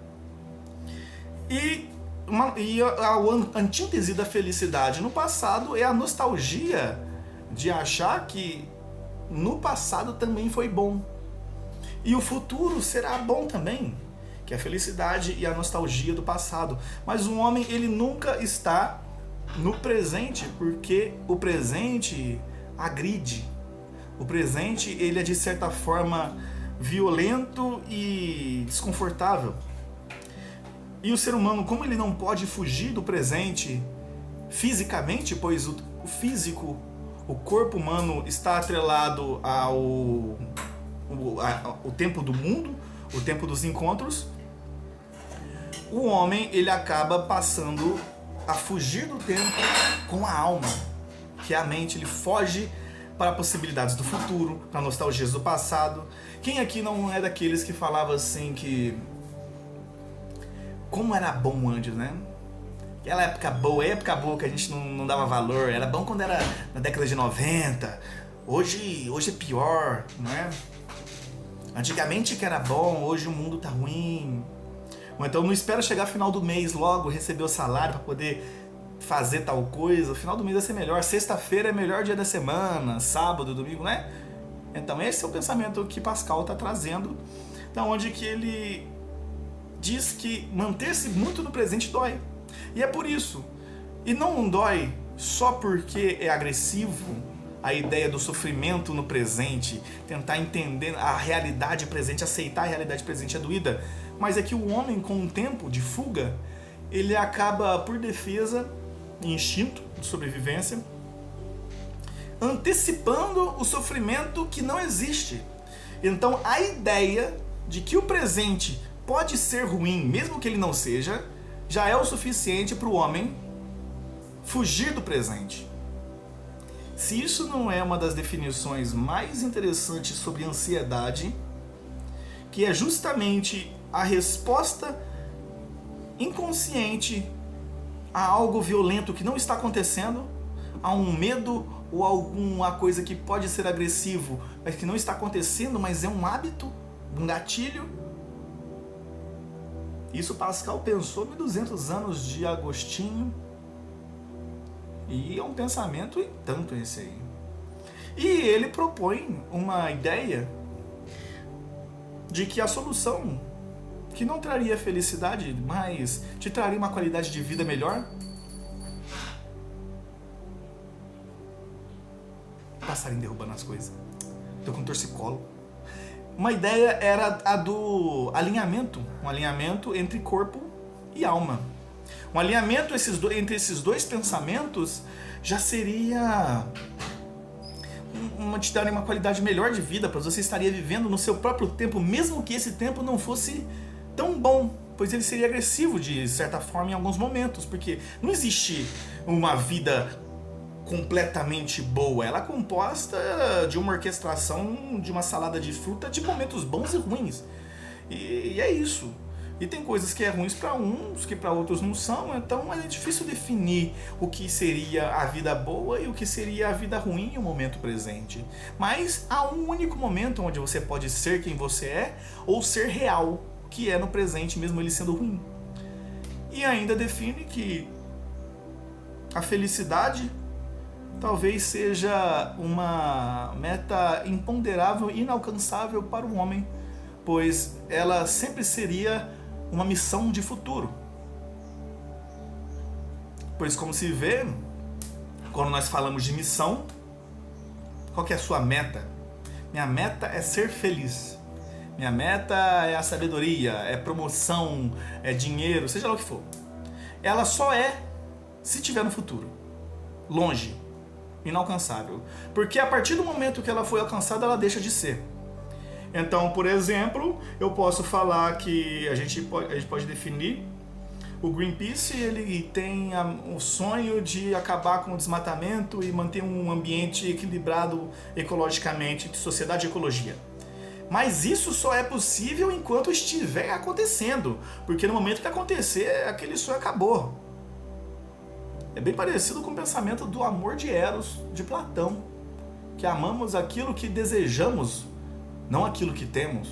E a antítese da felicidade no passado é a nostalgia de achar que no passado também foi bom. E o futuro será bom também, que é a felicidade e a nostalgia do passado. Mas o homem, ele nunca está no presente, porque o presente agride. O presente, ele é de certa forma violento e desconfortável. E o ser humano, como ele não pode fugir do presente fisicamente, pois o físico, o corpo humano está atrelado ao tempo do mundo, o tempo dos encontros, o homem, ele acaba passando a fugir do tempo com a alma, que é a mente. Ele foge para possibilidades do futuro, para nostalgias do passado. Quem aqui não é daqueles que falava assim que como era bom antes, né? Aquela época boa que a gente não dava valor. Era bom quando era na década de 90. Hoje é pior, não é? Antigamente que era bom, hoje o mundo tá ruim. Ou então não espera chegar final do mês logo, receber o salário para poder fazer tal coisa. O final do mês vai ser melhor. Sexta-feira é o melhor dia da semana, sábado, domingo, né? Então esse é o pensamento que Pascal está trazendo, da onde que ele diz que manter-se muito no presente dói. E é por isso. E não dói só porque é agressivo a ideia do sofrimento no presente, tentar entender a realidade presente, aceitar a realidade presente é doída, mas é que o homem, com um tempo de fuga, ele acaba, por defesa e instinto de sobrevivência, antecipando o sofrimento que não existe. Então a ideia de que o presente pode ser ruim, mesmo que ele não seja, já é o suficiente para o homem fugir do presente. Se isso não é uma das definições mais interessantes sobre ansiedade, que é justamente a resposta inconsciente a algo violento que não está acontecendo, a um medo ou alguma coisa que pode ser agressivo, mas que não está acontecendo, mas é um hábito, um gatilho. Isso Pascal pensou 1200 anos de Agostinho. E é um pensamento e tanto esse aí. E ele propõe uma ideia de que a solução, que não traria felicidade, mas te traria uma qualidade de vida melhor. Passarinho derrubando as coisas. Tô com torcicolo. Uma ideia era a do alinhamento. Um alinhamento entre corpo e alma. Um alinhamento entre esses dois pensamentos já seria te daria uma qualidade melhor de vida, pois você estaria vivendo no seu próprio tempo, mesmo que esse tempo não fosse tão bom, pois ele seria agressivo de certa forma em alguns momentos, porque não existe uma vida completamente boa, ela é composta de uma orquestração, de uma salada de fruta, de momentos bons e ruins, e é isso. E tem coisas que é ruins para uns, que para outros não são, então é difícil definir o que seria a vida boa e o que seria a vida ruim em um momento presente. Mas há um único momento onde você pode ser quem você é ou ser real, que é no presente, mesmo ele sendo ruim. E ainda define que a felicidade talvez seja uma meta imponderável e inalcançável para o homem, pois ela sempre seria uma missão de futuro. Pois como se vê, quando nós falamos de missão, qual que é a sua meta? Minha meta é ser feliz. Minha meta é a sabedoria, é promoção, é dinheiro, seja lá o que for. Ela só é se tiver no futuro. Longe, inalcançável. Porque a partir do momento que ela foi alcançada, ela deixa de ser. Então, por exemplo, eu posso falar que a gente pode definir o Greenpeace, ele tem o sonho de acabar com o desmatamento e manter um ambiente equilibrado ecologicamente, de sociedade e ecologia. Mas isso só é possível enquanto estiver acontecendo, porque no momento que acontecer, aquele sonho acabou. É bem parecido com o pensamento do amor de Eros, de Platão, que amamos aquilo que desejamos, não aquilo que temos.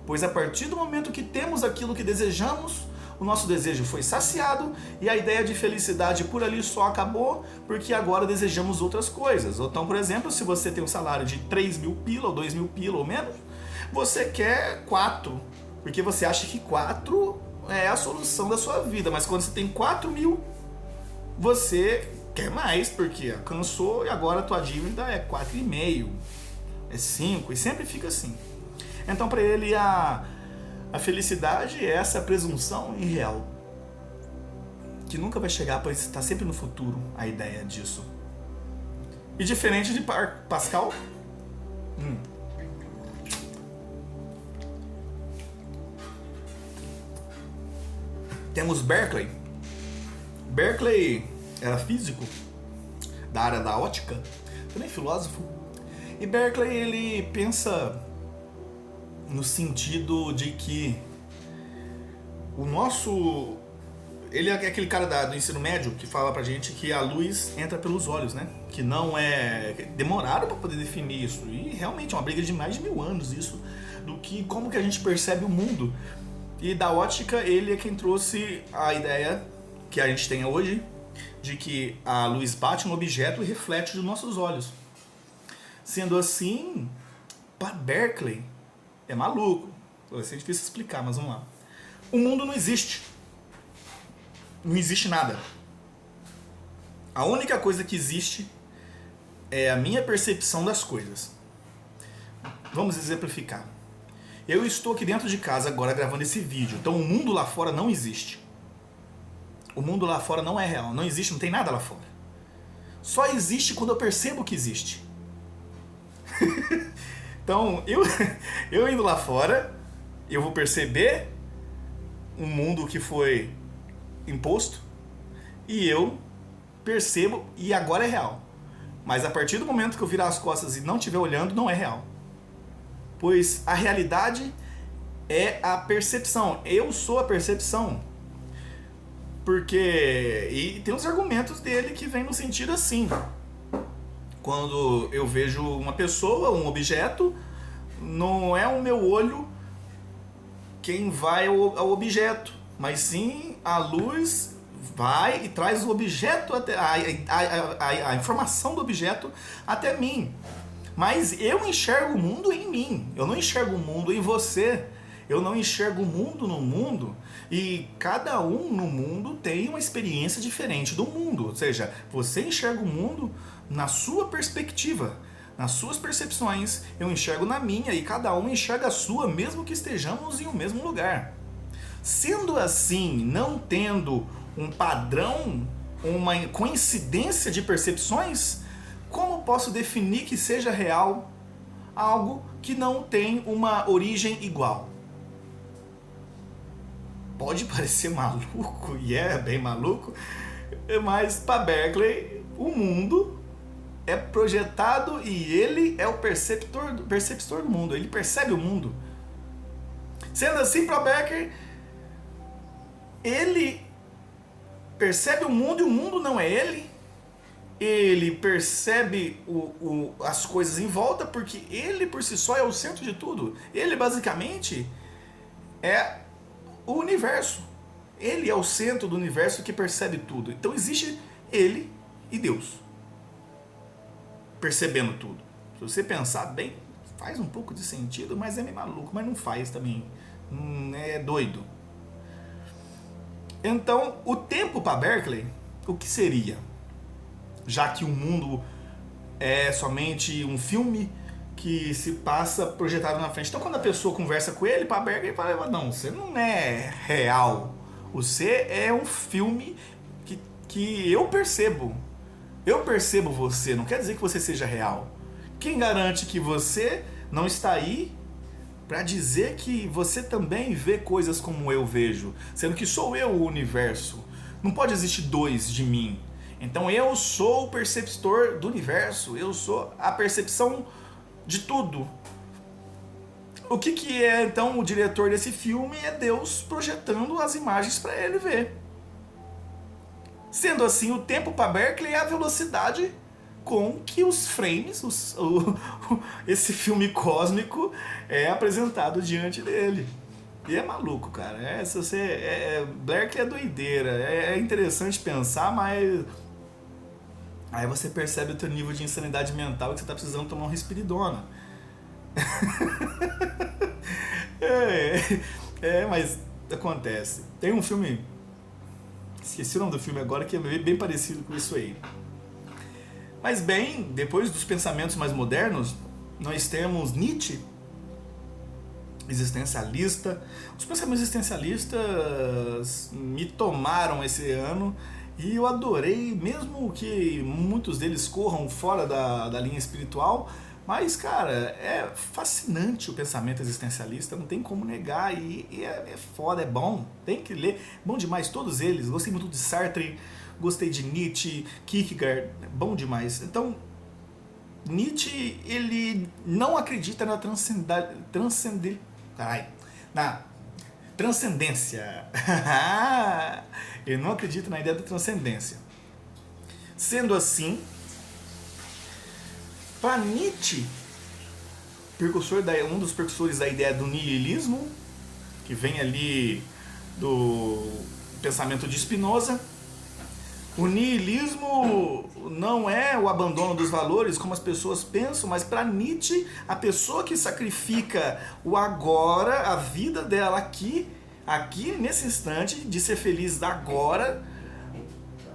Pois a partir do momento que temos aquilo que desejamos, o nosso desejo foi saciado e a ideia de felicidade por ali só acabou porque agora desejamos outras coisas. Então, por exemplo, se você tem um salário de 3 mil pila ou 2 mil pila ou menos, você quer 4, porque você acha que 4 é a solução da sua vida. Mas quando você tem 4 mil, você quer mais, porque cansou e agora a tua dívida é 4,5, é 5 e sempre fica assim. Então, para ele, a felicidade é essa presunção irreal, que nunca vai chegar, pois está sempre no futuro a ideia disso. E diferente de Pascal, temos Berkeley. Berkeley era físico da área da ótica, também filósofo. E Berkeley, ele pensa no sentido de que o nosso... Ele é aquele cara do ensino médio que fala pra gente que a luz entra pelos olhos, né? Que não é... Demoraram pra poder definir isso. E realmente é uma briga de mais de 1000 anos isso. Do que como que a gente percebe o mundo. E da ótica, ele é quem trouxe a ideia que a gente tem hoje de que a luz bate no objeto e reflete dos nossos olhos. Sendo assim, para Berkeley, é maluco. Vai ser difícil explicar, mas vamos lá. O mundo não existe. Não existe nada. A única coisa que existe é a minha percepção das coisas. Vamos exemplificar. Eu estou aqui dentro de casa agora gravando esse vídeo. Então o mundo lá fora não existe. O mundo lá fora não é real. Não existe, não tem nada lá fora. Só existe quando eu percebo que existe. Então, eu indo lá fora, eu vou perceber um mundo que foi imposto e eu percebo e agora é real. Mas a partir do momento que eu virar as costas e não estiver olhando, não é real. Pois a realidade é a percepção. Eu sou a percepção. Porque... E tem uns argumentos dele que vêm no sentido assim. Quando eu vejo uma pessoa, um objeto, não é o meu olho quem vai ao objeto, mas sim a luz vai e traz o objeto até a informação do objeto até mim. Mas eu enxergo o mundo em mim, eu não enxergo o mundo em você, eu não enxergo o mundo no mundo, e cada um no mundo tem uma experiência diferente do mundo, ou seja, você enxerga o mundo na sua perspectiva, nas suas percepções, eu enxergo na minha e cada um enxerga a sua, mesmo que estejamos em um mesmo lugar. Sendo assim, não tendo um padrão, uma coincidência de percepções, como posso definir que seja real algo que não tem uma origem igual? Pode parecer maluco, e é bem maluco, mas para Berkeley, o mundo é projetado e ele é o perceptor do mundo, ele percebe o mundo. Sendo assim, para Berkeley, ele percebe o mundo e o mundo não é ele. Ele percebe as coisas em volta porque ele por si só é o centro de tudo. Ele basicamente é o universo. Ele é o centro do universo que percebe tudo. Então existe ele e Deus percebendo tudo. Se você pensar bem, faz um pouco de sentido, mas é meio maluco, mas não faz também. É doido. Então, o tempo para Berkeley, o que seria? Já que o mundo é somente um filme que se passa projetado na frente. Então, quando a pessoa conversa com ele, para Berkeley, ele fala, não, você não é real. Você é um filme que eu percebo. Eu percebo você, não quer dizer que você seja real. Quem garante que você não está aí para dizer que você também vê coisas como eu vejo, sendo que sou eu o universo. Não pode existir dois de mim. Então eu sou o perceptor do universo, eu sou a percepção de tudo. O que é então o diretor desse filme? É Deus projetando as imagens para ele ver. Sendo assim, o tempo para Berkeley é a velocidade com que os frames, esse filme cósmico é apresentado diante dele. E é maluco, cara. Berkeley é doideira. É interessante pensar, mas aí você percebe o teu nível de insanidade mental e que você tá precisando tomar um respiridona. Mas acontece. Tem um filme, esqueci o nome do filme agora, que é bem parecido com isso aí. Mas bem, depois dos pensamentos mais modernos, nós temos Nietzsche, existencialista. Os pensamentos existencialistas me tomaram esse ano e eu adorei, mesmo que muitos deles corram fora da linha espiritual. Mas, cara, é fascinante o pensamento existencialista, não tem como negar, e é foda, é bom, tem que ler, bom demais, todos eles. Gostei muito de Sartre, gostei de Nietzsche, Kierkegaard, bom demais. Então, Nietzsche, ele não acredita na transcendência. Ele não acredita na ideia da transcendência. Sendo assim, para Nietzsche, um dos precursores da ideia do nihilismo, que vem ali do pensamento de Spinoza, o nihilismo não é o abandono dos valores como as pessoas pensam, mas para Nietzsche, a pessoa que sacrifica o agora, a vida dela aqui nesse instante, de ser feliz agora,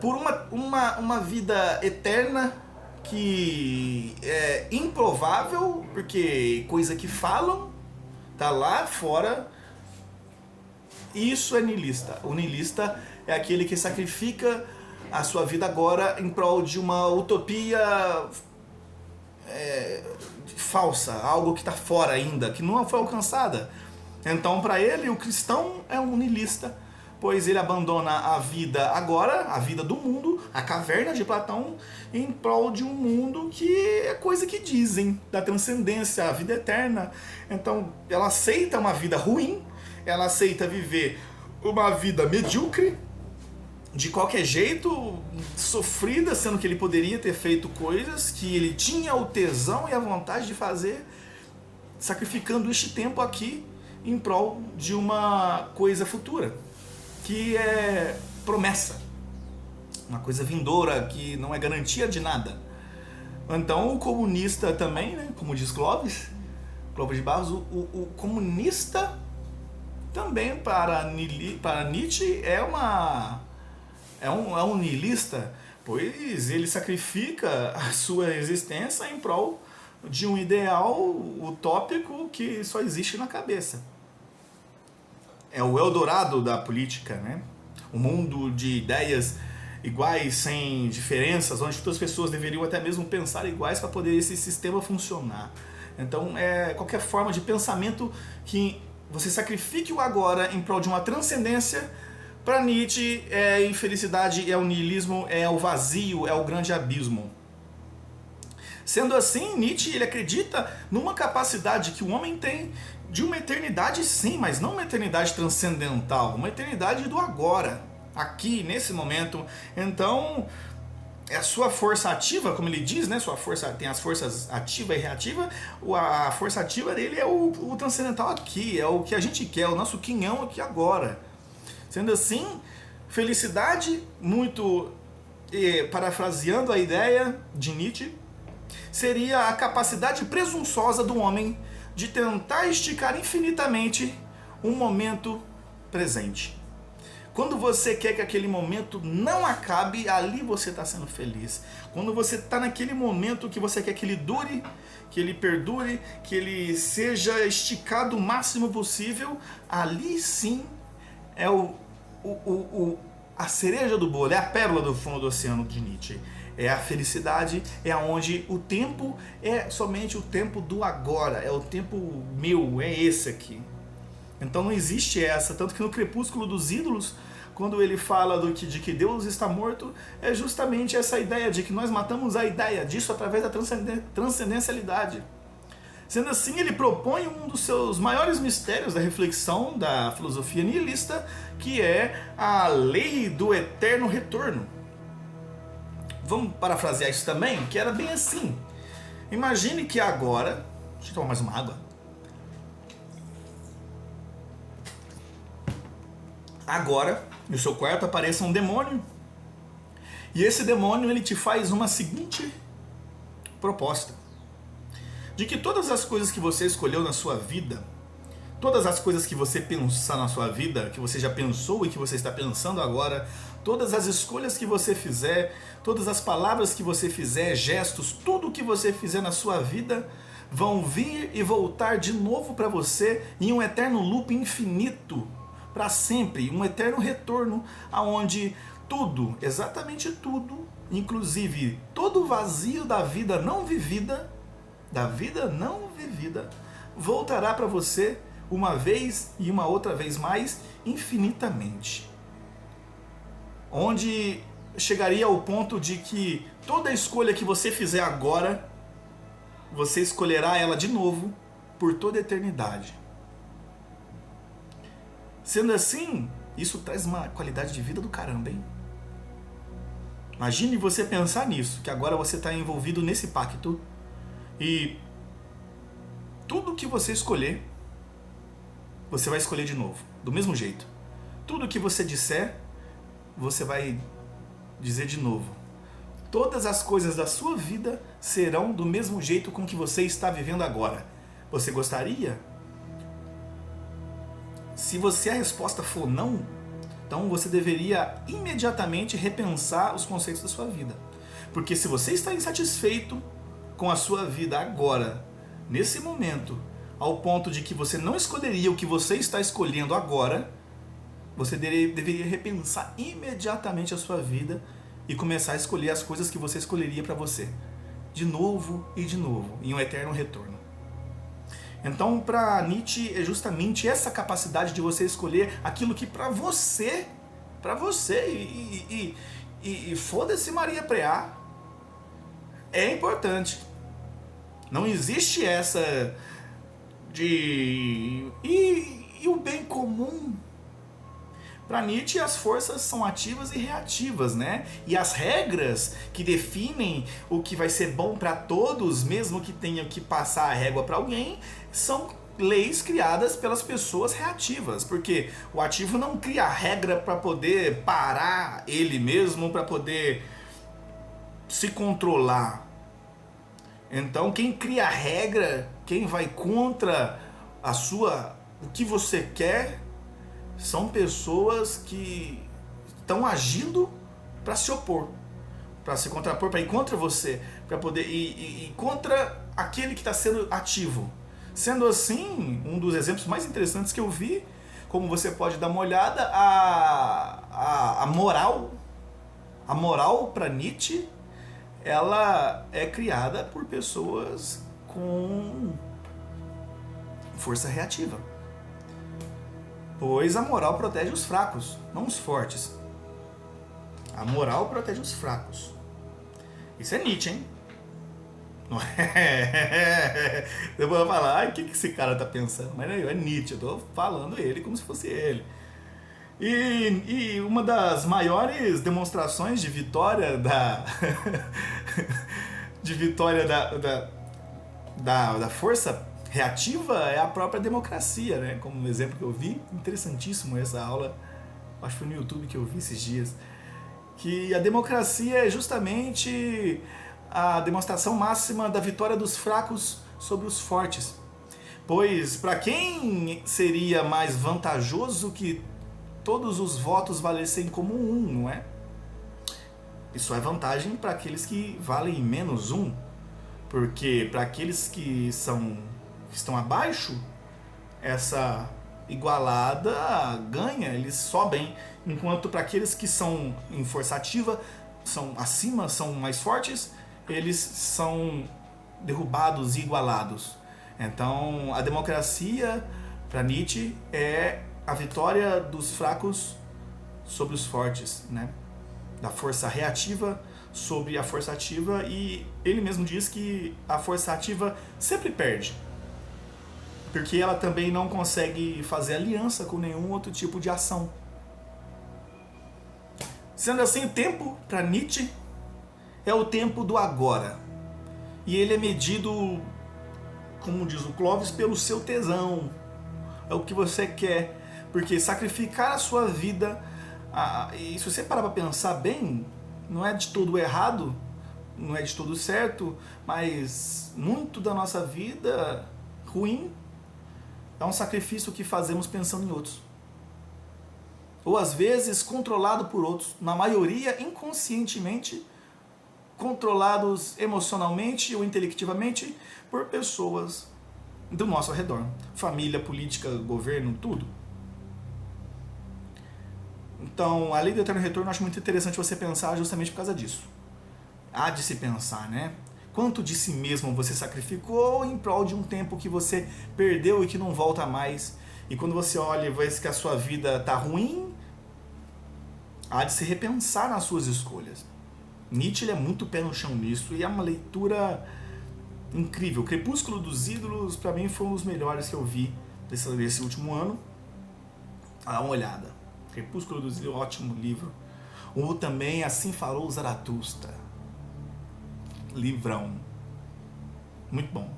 por uma vida eterna, que é improvável, porque coisa que falam tá lá fora. Isso é niilista. O niilista é aquele que sacrifica a sua vida agora em prol de uma utopia falsa, algo que está fora ainda, que não foi alcançada. Então, para ele, o cristão é um niilista, pois ele abandona a vida agora, a vida do mundo, a caverna de Platão, em prol de um mundo que é coisa que dizem, da transcendência, a vida eterna. Então, ela aceita uma vida ruim, ela aceita viver uma vida medíocre, de qualquer jeito, sofrida, sendo que ele poderia ter feito coisas que ele tinha o tesão e a vontade de fazer, sacrificando este tempo aqui em prol de uma coisa futura, que é promessa, uma coisa vindoura que não é garantia de nada. Então o comunista também, né, como diz Clóvis de Barros, o comunista também para Nietzsche é um niilista, pois ele sacrifica a sua existência em prol de um ideal utópico que só existe na cabeça. É o Eldorado da política, né? Um mundo de ideias iguais, sem diferenças, onde todas as pessoas deveriam até mesmo pensar iguais para poder esse sistema funcionar. Então, é qualquer forma de pensamento que você sacrifique o agora em prol de uma transcendência. Para Nietzsche, é a infelicidade, é o niilismo, é o vazio, é o grande abismo. Sendo assim, Nietzsche ele acredita numa capacidade que o homem tem de uma eternidade, sim, mas não uma eternidade transcendental, uma eternidade do agora, aqui, nesse momento. Então, é a sua força ativa, como ele diz, né? Sua força tem as forças ativa e reativa. A força ativa dele é o transcendental aqui, é o que a gente quer, o nosso quinhão aqui agora. Sendo assim, felicidade, muito parafraseando a ideia de Nietzsche, seria a capacidade presunçosa do homem de tentar esticar infinitamente um momento presente. Quando você quer que aquele momento não acabe, ali você está sendo feliz. Quando você está naquele momento que você quer que ele dure, que ele perdure, que ele seja esticado o máximo possível, ali sim é a cereja do bolo, é a pérola do fundo do oceano de Nietzsche. É a felicidade, é onde o tempo é somente o tempo do agora, é o tempo meu, é esse aqui. Então não existe essa, tanto que no Crepúsculo dos Ídolos, quando ele fala de que Deus está morto, é justamente essa ideia de que nós matamos a ideia disso através da transcendencialidade. Sendo assim, ele propõe um dos seus maiores mistérios da reflexão da filosofia nihilista, que é a lei do eterno retorno. vamos parafrasear isso também, que era bem assim. Imagine que agora... Deixa eu tomar mais uma água. Agora, no seu quarto apareça um demônio. E esse demônio, ele te faz uma seguinte proposta. De que todas as coisas que você escolheu na sua vida, todas as coisas que você pensa na sua vida, que você já pensou e que você está pensando agora, todas as escolhas que você fizer, todas as palavras que você fizer, gestos, tudo que você fizer na sua vida, vão vir e voltar de novo para você em um eterno loop infinito, para sempre, um eterno retorno, aonde tudo, exatamente tudo, inclusive todo o vazio da vida não vivida, voltará para você uma vez e uma outra vez mais, infinitamente. Onde chegaria ao ponto de que toda escolha que você fizer agora, você escolherá ela de novo por toda a eternidade. Sendo assim, isso traz uma qualidade de vida do caramba, hein? Imagine você pensar nisso, que agora você está envolvido nesse pacto e tudo que você escolher, você vai escolher de novo, do mesmo jeito. Tudo que você disser, você vai dizer de novo. Todas as coisas da sua vida serão do mesmo jeito com que você está vivendo agora. Você gostaria? Se a resposta for não, então você deveria imediatamente repensar os conceitos da sua vida. Porque se você está insatisfeito com a sua vida agora, nesse momento, ao ponto de que você não escolheria o que você está escolhendo agora, você deveria repensar imediatamente a sua vida e começar a escolher as coisas que você escolheria para você. De novo e de novo, em um eterno retorno. Então, para Nietzsche, é justamente essa capacidade de você escolher aquilo que para você, e foda-se Maria Preá, é importante. Não existe essa de... E o bem comum? Para Nietzsche, as forças são ativas e reativas, né? E as regras que definem o que vai ser bom para todos, mesmo que tenha que passar a régua para alguém, são leis criadas pelas pessoas reativas, porque o ativo não cria regra para poder parar ele mesmo, para poder se controlar. Então, quem cria a regra, quem vai contra o que você quer, são pessoas que estão agindo para se opor, para se contrapor, para ir contra você, para poder ir contra aquele que está sendo ativo. Sendo assim, um dos exemplos mais interessantes que eu vi, como você pode dar uma olhada, a moral para Nietzsche, ela é criada por pessoas com força reativa. Pois a moral protege os fracos, não os fortes. A moral protege os fracos. Isso é Nietzsche, hein? Não é? Eu vou falar, o que esse cara tá pensando? Mas é Nietzsche, eu tô falando ele como se fosse ele. E uma das maiores demonstrações de vitória da força reativa é a própria democracia, né? Como um exemplo que eu vi, interessantíssimo essa aula, acho que foi no YouTube que eu vi esses dias, que a democracia é justamente a demonstração máxima da vitória dos fracos sobre os fortes. Pois para quem seria mais vantajoso que todos os votos valessem como um, não é? Isso é vantagem para aqueles que valem menos um, porque para aqueles que estão abaixo, essa igualada ganha, eles sobem, enquanto para aqueles que são em força ativa, são acima, são mais fortes, eles são derrubados e igualados. Então a democracia para Nietzsche é a vitória dos fracos sobre os fortes, né? Da força reativa sobre a força ativa, e ele mesmo diz que a força ativa sempre perde, porque ela também não consegue fazer aliança com nenhum outro tipo de ação. Sendo assim, tempo para Nietzsche é o tempo do agora. E ele é medido, como diz o Clóvis, pelo seu tesão. É o que você quer. Porque sacrificar a sua vida, e se você parar para pensar bem, não é de todo errado, não é de todo certo, mas muito da nossa vida ruim é um sacrifício que fazemos pensando em outros. Ou às vezes controlado por outros, na maioria inconscientemente, controlados emocionalmente ou intelectivamente por pessoas do nosso redor. Família, política, governo, tudo. Então, a lei do eterno retorno eu acho muito interessante você pensar justamente por causa disso. Há de se pensar, né? Quanto de si mesmo você sacrificou em prol de um tempo que você perdeu e que não volta mais. E quando você olha e vê que a sua vida está ruim, há de se repensar nas suas escolhas. Nietzsche ele é muito pé no chão nisso e é uma leitura incrível. Crepúsculo dos Ídolos, para mim, foi um dos melhores que eu vi desse último ano. Dá uma olhada. Crepúsculo dos Ídolos, ótimo livro. Ou também Assim Falou Zaratustra. Livrão. Muito bom.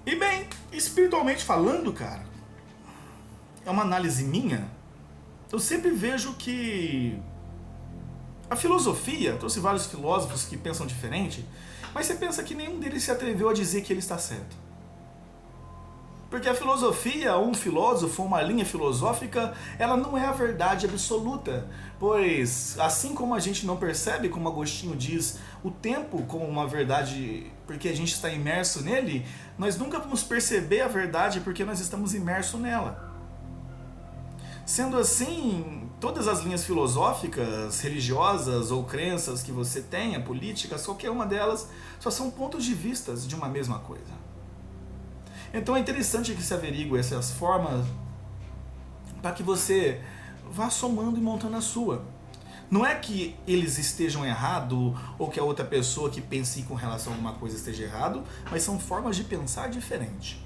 E bem, espiritualmente falando, cara, é uma análise minha. Eu sempre vejo que a filosofia, trouxe vários filósofos que pensam diferente, mas você pensa que nenhum deles se atreveu a dizer que ele está certo. Porque a filosofia, ou um filósofo, ou uma linha filosófica, ela não é a verdade absoluta. Pois, assim como a gente não percebe, como Agostinho diz, o tempo como uma verdade porque a gente está imerso nele, nós nunca vamos perceber a verdade porque nós estamos imersos nela. Sendo assim, todas as linhas filosóficas, religiosas ou crenças que você tenha, políticas, qualquer uma delas, só são pontos de vista de uma mesma coisa. Então é interessante que se averigue essas formas para que você vá somando e montando a sua. Não é que eles estejam errados ou que a outra pessoa que pense com relação a alguma coisa esteja errado, mas são formas de pensar diferentes.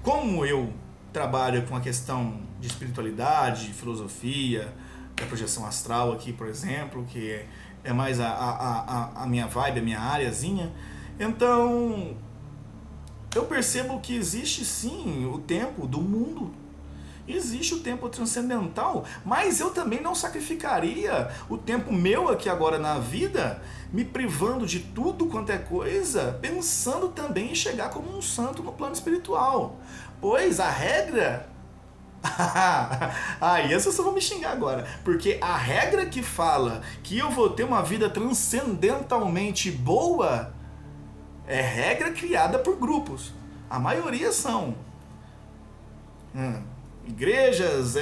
Como eu trabalho com a questão de espiritualidade, de filosofia, da projeção astral aqui, por exemplo, que é mais a minha vibe, a minha áreazinha, então eu percebo que existe sim o tempo do mundo, existe o tempo transcendental, mas eu também não sacrificaria o tempo meu aqui agora na vida, me privando de tudo quanto é coisa, pensando também em chegar como um santo no plano espiritual. Pois a regra... Aí as pessoas vão me xingar agora, porque a regra que fala que eu vou ter uma vida transcendentalmente boa é regra criada por grupos. A maioria são igrejas,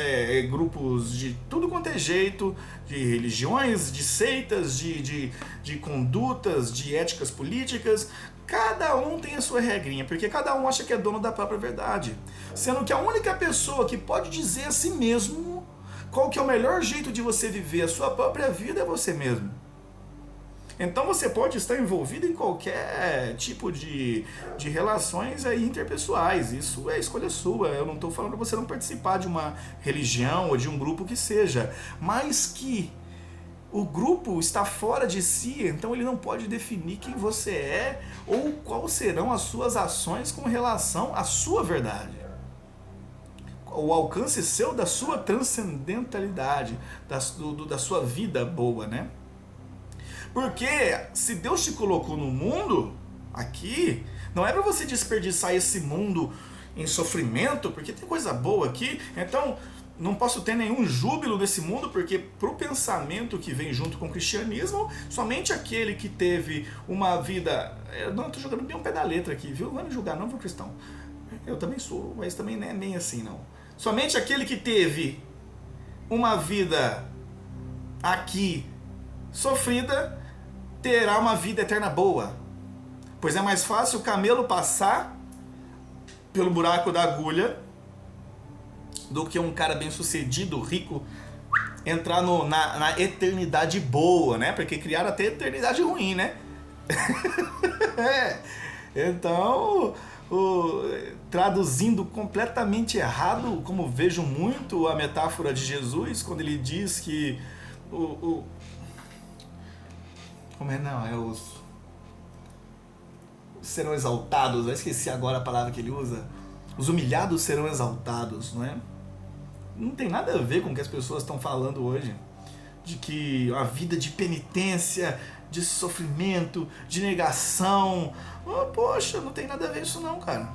grupos de tudo quanto é jeito, de religiões, de seitas, de condutas, de éticas políticas. Cada um tem a sua regrinha, porque cada um acha que é dono da própria verdade. Sendo que a única pessoa que pode dizer a si mesmo qual que é o melhor jeito de você viver a sua própria vida é você mesmo. Então você pode estar envolvido em qualquer tipo de relações interpessoais. Isso é escolha sua. Eu não estou falando para você não participar de uma religião ou de um grupo que seja, mas que o grupo está fora de si, então ele não pode definir quem você é ou quais serão as suas ações com relação à sua verdade. O alcance seu da sua transcendentalidade, da sua vida boa, né? Porque se Deus te colocou no mundo, aqui, não é para você desperdiçar esse mundo em sofrimento, porque tem coisa boa aqui, então não posso ter nenhum júbilo nesse mundo, porque pro pensamento que vem junto com o cristianismo, somente aquele que teve uma vida... Eu não estou jogando bem um pé da letra aqui, viu? Não vai me julgar não, viu, cristão? Eu também sou, mas também não é nem assim, não. Somente aquele que teve uma vida aqui sofrida, terá uma vida eterna boa. Pois é mais fácil o camelo passar pelo buraco da agulha do que um cara bem sucedido, rico, entrar na eternidade boa, né? Porque criaram até eternidade ruim, né? Então, traduzindo completamente errado, como vejo muito a metáfora de Jesus, quando ele diz que Como é? Não, é os serão exaltados. Eu esqueci agora a palavra que ele usa. Os humilhados serão exaltados, não é? Não tem nada a ver com o que as pessoas estão falando hoje. De que a vida de penitência, de sofrimento, de negação. Oh, poxa, não tem nada a ver isso não, cara.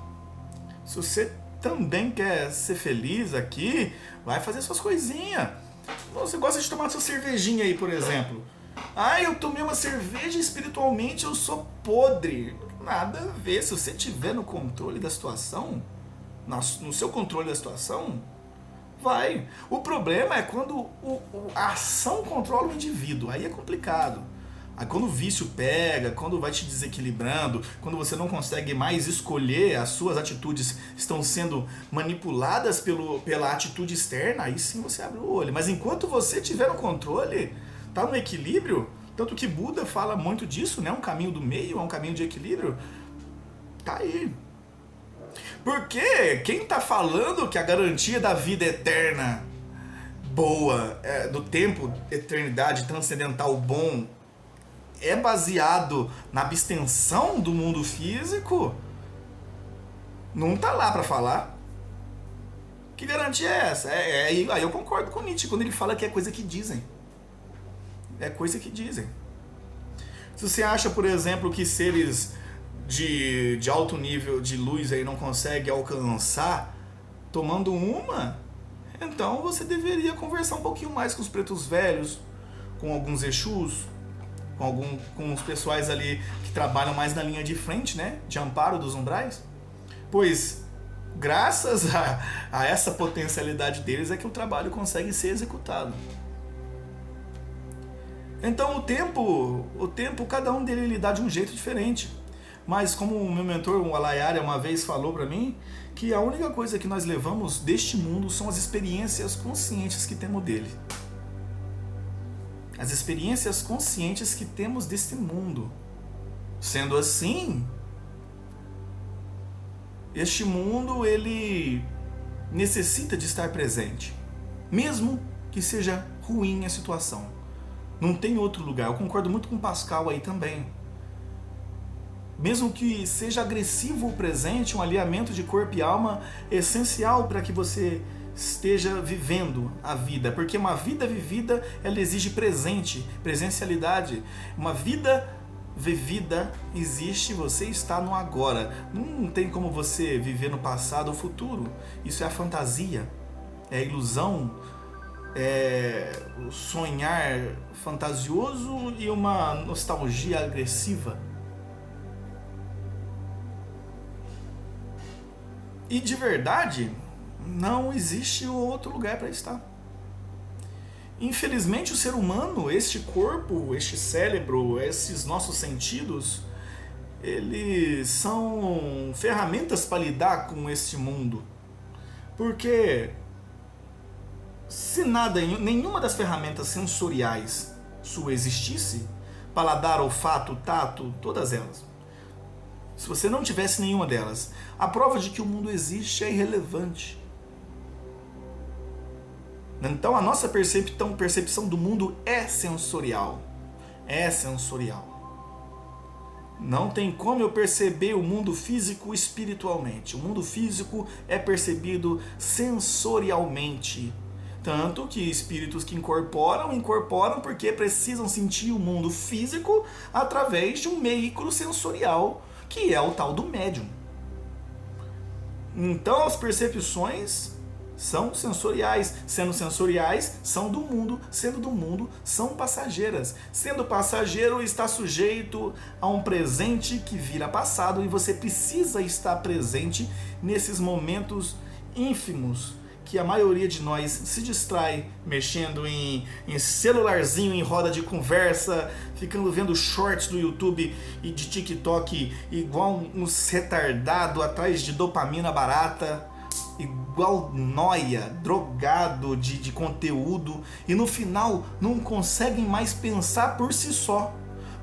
Se você também quer ser feliz aqui, vai fazer suas coisinhas. Você gosta de tomar sua cervejinha aí, por exemplo. Ah, eu tomei uma cerveja espiritualmente, eu sou podre. Nada a ver. Se você estiver no controle da situação, no seu controle da situação, vai. O problema é quando a ação controla o indivíduo. Aí é complicado. Aí quando o vício pega, quando vai te desequilibrando, quando você não consegue mais escolher, as suas atitudes estão sendo manipuladas pela atitude externa, aí sim você abre o olho. Mas enquanto você estiver no controle, tá no equilíbrio, tanto que Buda fala muito disso, né? Um caminho do meio, é um caminho de equilíbrio. Tá aí. Porque quem tá falando que a garantia da vida eterna boa, do tempo, eternidade, transcendental bom, é baseado na abstenção do mundo físico, não tá lá para falar. Que garantia é essa? Aí eu concordo com Nietzsche quando ele fala que é coisa que dizem. É coisa que dizem. Se você acha, por exemplo, que seres de alto nível de luz aí não conseguem alcançar tomando uma, então você deveria conversar um pouquinho mais com os pretos velhos, com alguns Exus, com os pessoais ali que trabalham mais na linha de frente, né, de amparo dos umbrais, pois graças a essa potencialidade deles é que o trabalho consegue ser executado. Então o tempo cada um dele dá de um jeito diferente. Mas como o meu mentor, o Alayara, uma vez falou para mim, que a única coisa que nós levamos deste mundo são as experiências conscientes que temos dele. As experiências conscientes que temos deste mundo. Sendo assim, este mundo, ele necessita de estar presente. Mesmo que seja ruim a situação. Não tem outro lugar. Eu concordo muito com o Pascal aí também. Mesmo que seja agressivo o presente, um alinhamento de corpo e alma é essencial para que você esteja vivendo a vida. Porque uma vida vivida, ela exige presente, presencialidade. Uma vida vivida existe, você está no agora. Não tem como você viver no passado ou futuro. Isso é a fantasia, é a ilusão, é o sonhar fantasioso e uma nostalgia agressiva. E de verdade, não existe outro lugar para estar. Infelizmente, o ser humano, este corpo, este cérebro, esses nossos sentidos, eles são ferramentas para lidar com este mundo. Porque se nenhuma das ferramentas sensoriais sua existisse, paladar, olfato, tato, todas elas, se você não tivesse nenhuma delas, a prova de que o mundo existe é irrelevante. Então a nossa percepção do mundo é sensorial. É sensorial. Não tem como eu perceber o mundo físico espiritualmente. O mundo físico é percebido sensorialmente. Tanto que espíritos que incorporam porque precisam sentir o mundo físico através de um veículo sensorial, que é o tal do médium. Então as percepções são sensoriais, sendo sensoriais, são do mundo, sendo do mundo, são passageiras. Sendo passageiro, está sujeito a um presente que vira passado e você precisa estar presente nesses momentos ínfimos que a maioria de nós se distrai mexendo em celularzinho, em roda de conversa, ficando vendo shorts do YouTube e de TikTok igual uns retardados atrás de dopamina barata, igual noia, drogado de conteúdo, e no final não conseguem mais pensar por si só,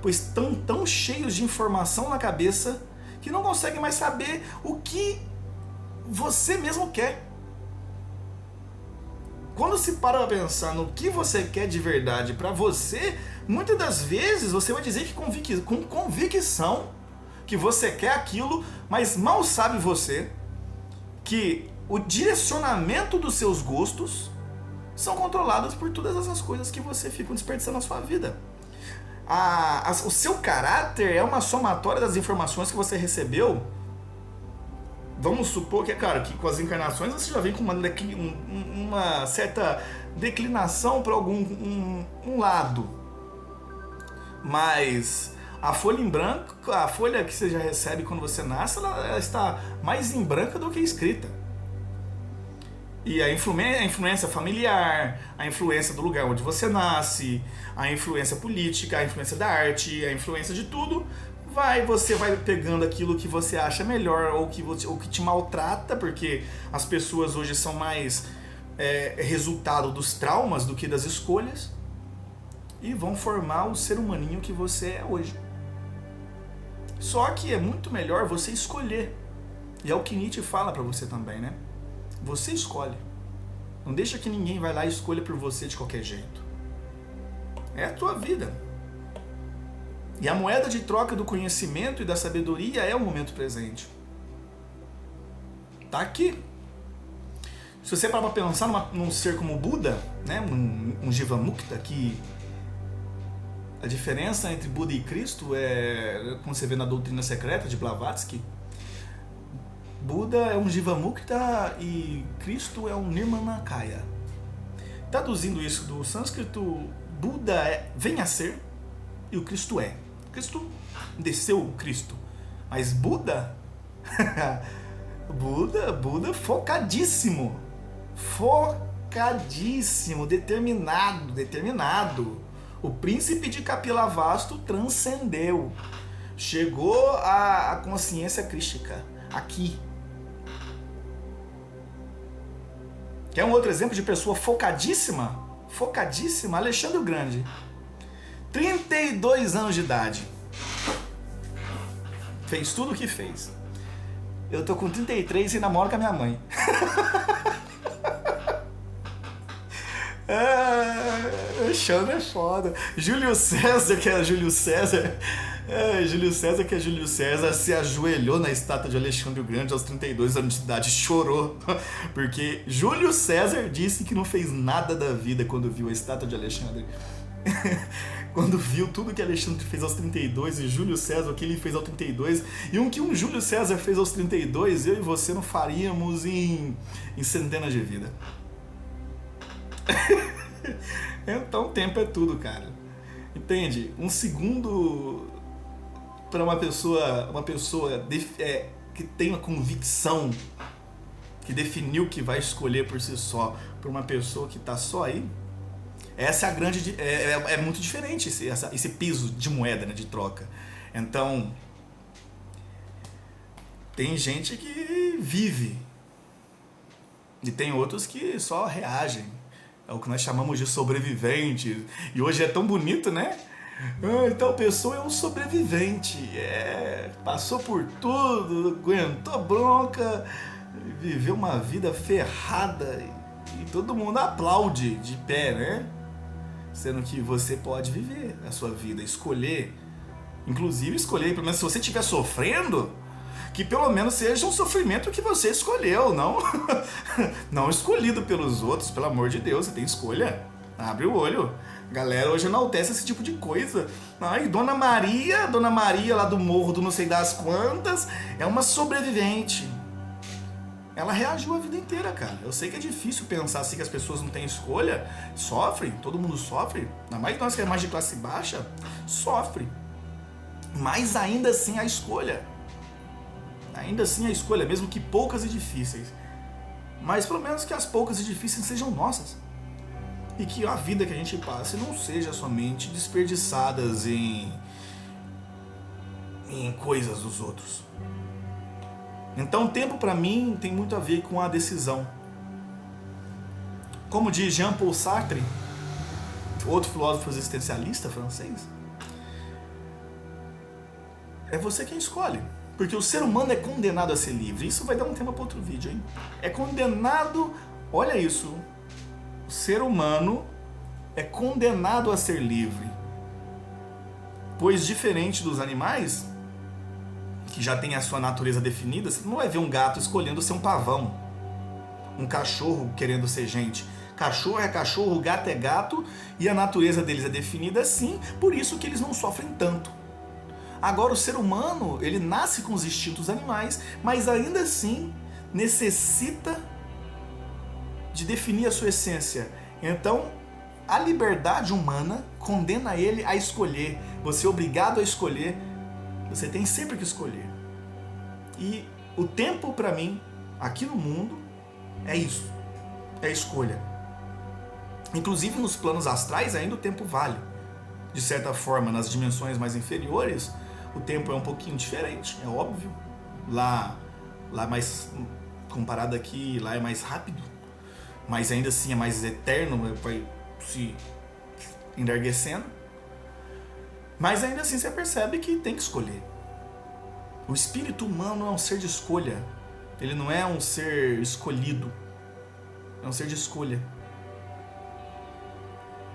pois estão tão cheios de informação na cabeça que não conseguem mais saber o que você mesmo quer. Quando se para pensar no que você quer de verdade para você, Muitas das vezes você vai dizer que com convicção que você quer aquilo, mas mal sabe você que o direcionamento dos seus gostos são controlados por todas essas coisas que você fica desperdiçando na sua vida. O seu caráter é uma somatória das informações que você recebeu. Vamos supor que, claro, que com as encarnações você já vem com uma certa declinação para um lado. Mas a folha em branco, a folha que você já recebe quando você nasce, ela está mais em branca do que escrita. E a influência familiar, a influência do lugar onde você nasce, a influência política, a influência da arte, a influência de tudo, você vai pegando aquilo que você acha melhor ou que te maltrata, porque as pessoas hoje são mais resultado dos traumas do que das escolhas, e vão formar o ser humaninho que você é hoje. Só que é muito melhor você escolher. E é o que Nietzsche fala pra você também, né? Você escolhe. Não deixa que ninguém vai lá e escolha por você de qualquer jeito. É a tua vida. E a moeda de troca do conhecimento e da sabedoria é o momento presente. Tá aqui. Se você parar pra pensar num ser como Buda, né? um Jivamukta, que a diferença entre Buda e Cristo é, como você vê na doutrina secreta de Blavatsky, Buda é um Jivamukta e Cristo é um Nirmanakaya. Traduzindo isso do sânscrito, Buda vem a ser e o Cristo é. Cristo desceu o Cristo. Mas Buda, Buda focadíssimo. Focadíssimo, determinado. O príncipe de Kapilavastu transcendeu. Chegou à consciência crística. Aqui. Quer um outro exemplo de pessoa focadíssima? Focadíssima? Alexandre o Grande. 32 anos de idade. Fez tudo o que fez. Eu tô com 33 e namoro com a minha mãe. Alexandre é foda. Júlio César, que é Júlio César, se ajoelhou na estátua de Alexandre o Grande aos 32 anos de idade, chorou, porque Júlio César disse que não fez nada da vida quando viu a estátua de Alexandre. Quando viu tudo que Alexandre fez aos 32 e Júlio César o que ele fez aos 32, e que um Júlio César fez aos 32, eu e você não faríamos em centenas de vidas. Então tempo é tudo, cara. Entende? Um segundo para uma pessoa que tem uma convicção, que definiu que vai escolher por si só, para uma pessoa que tá só aí, essa é a grande... É muito diferente esse piso de moeda, né, de troca. Então, tem gente que vive e tem outros que só reagem. É o que nós chamamos de sobreviventes. E hoje é tão bonito, né? Então a pessoa é um sobrevivente. Passou por tudo, aguentou bronca, viveu uma vida ferrada e todo mundo aplaude de pé, né? Sendo que você pode viver a sua vida, escolher. Inclusive escolher, pelo menos se você estiver sofrendo, que pelo menos seja um sofrimento que você escolheu, não escolhido pelos outros, pelo amor de Deus, você tem escolha. Abre o olho. Galera hoje enaltece esse tipo de coisa. Ai, Dona Maria lá do morro do não sei das quantas, é uma sobrevivente. Ela reagiu a vida inteira, cara. Eu sei que é difícil pensar assim que as pessoas não têm escolha. Sofrem, todo mundo sofre. Ainda mais nós que é mais de classe baixa, sofre. Mas ainda assim a escolha. Ainda assim a escolha, mesmo que poucas e difíceis. Mas pelo menos que as poucas e difíceis sejam nossas. E que a vida que a gente passe não seja somente desperdiçadas em coisas dos outros. Então o tempo para mim tem muito a ver com a decisão. Como diz Jean-Paul Sartre, outro filósofo existencialista francês, é você quem escolhe. Porque o ser humano é condenado a ser livre. Isso vai dar um tema para outro vídeo, hein? É condenado... Olha isso. O ser humano é condenado a ser livre. Pois diferente dos animais, que já tem a sua natureza definida, você não vai ver um gato escolhendo ser um pavão, um cachorro querendo ser gente. Cachorro é cachorro, gato é gato, e a natureza deles é definida assim, por isso que eles não sofrem tanto. Agora o ser humano, ele nasce com os instintos animais, mas ainda assim necessita de definir a sua essência. Então, a liberdade humana condena ele a escolher. Você é obrigado a escolher. Você tem sempre que escolher. E o tempo, para mim, aqui no mundo, é isso. É escolha. Inclusive nos planos astrais ainda o tempo vale. De certa forma, nas dimensões mais inferiores, o tempo é um pouquinho diferente, é óbvio. Lá mais, comparado aqui, lá é mais rápido. Mas ainda assim é mais eterno, vai se endarguecendo. Mas ainda assim você percebe que tem que escolher. O espírito humano é um ser de escolha. Ele não é um ser escolhido. É um ser de escolha.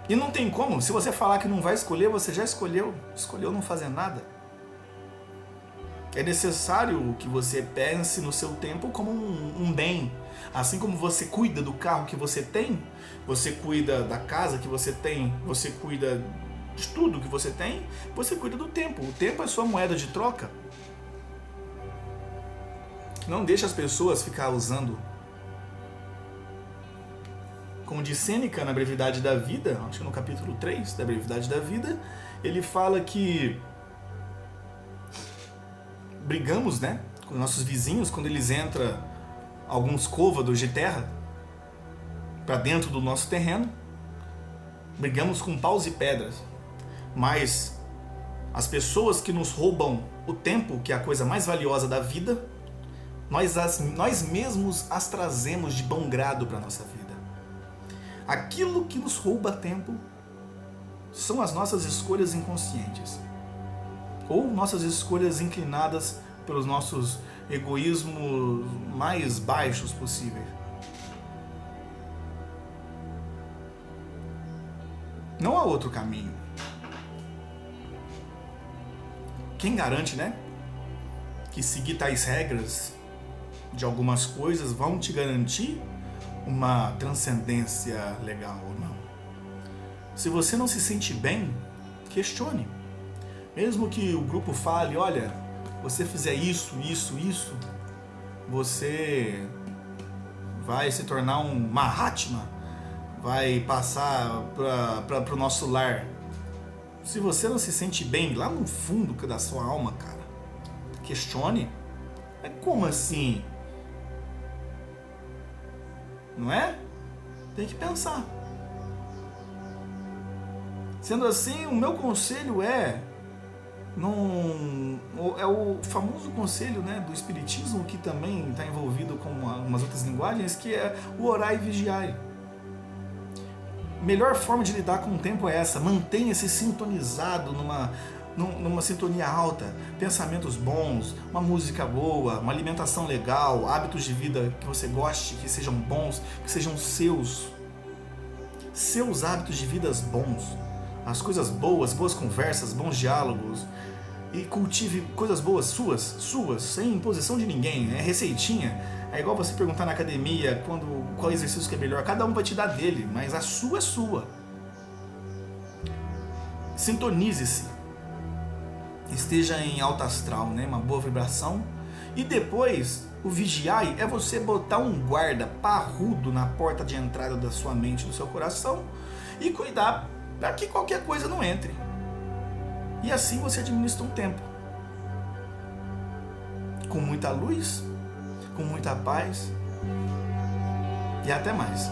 E não tem como, se você falar que não vai escolher, você já escolheu. Escolheu não fazer nada. É necessário que você pense no seu tempo como um bem. Assim como você cuida do carro que você tem, você cuida da casa que você tem, você cuida de tudo que você tem, você cuida do tempo. O tempo é sua moeda de troca. Não deixe as pessoas ficar usando. Como diz Sêneca na Brevidade da Vida, acho que no capítulo 3 da Brevidade da Vida, ele fala que brigamos, né, com nossos vizinhos quando eles entram alguns côvados de terra para dentro do nosso terreno. Brigamos com paus e pedras. Mas as pessoas que nos roubam o tempo, que é a coisa mais valiosa da vida, nós mesmos as trazemos de bom grado para a nossa vida. Aquilo que nos rouba tempo são as nossas escolhas inconscientes. Ou nossas escolhas inclinadas pelos nossos egoísmos mais baixos possíveis. Não há outro caminho. Quem garante, né, que seguir tais regras de algumas coisas vão te garantir uma transcendência legal ou não? Se você não se sente bem, questione. Mesmo que o grupo fale, olha, você fizer isso, você vai se tornar um Mahatma, vai passar para o nosso lar. Se você não se sente bem lá no fundo da sua alma, cara, questione. É como assim? Não é? Tem que pensar. Sendo assim, o meu conselho é o famoso conselho, né, do Espiritismo, que também está envolvido com umas outras linguagens, que é o orai e vigiai. Melhor forma de lidar com o tempo é essa: mantenha-se sintonizado numa sintonia alta, pensamentos bons, uma música boa, uma alimentação legal, hábitos de vida que você goste, que sejam bons, que sejam seus hábitos de vida bons, as coisas boas conversas, bons diálogos, e cultive coisas boas suas, sem imposição de ninguém. É receitinha. É igual você perguntar na academia qual exercício que é melhor. Cada um vai te dar dele, mas a sua é sua. Sintonize-se. Esteja em alta astral, né? Uma boa vibração. E depois, o vigiai é você botar um guarda parrudo na porta de entrada da sua mente, do seu coração, e cuidar para que qualquer coisa não entre. E assim você administra um tempo. Com muita luz, com muita paz, e até mais.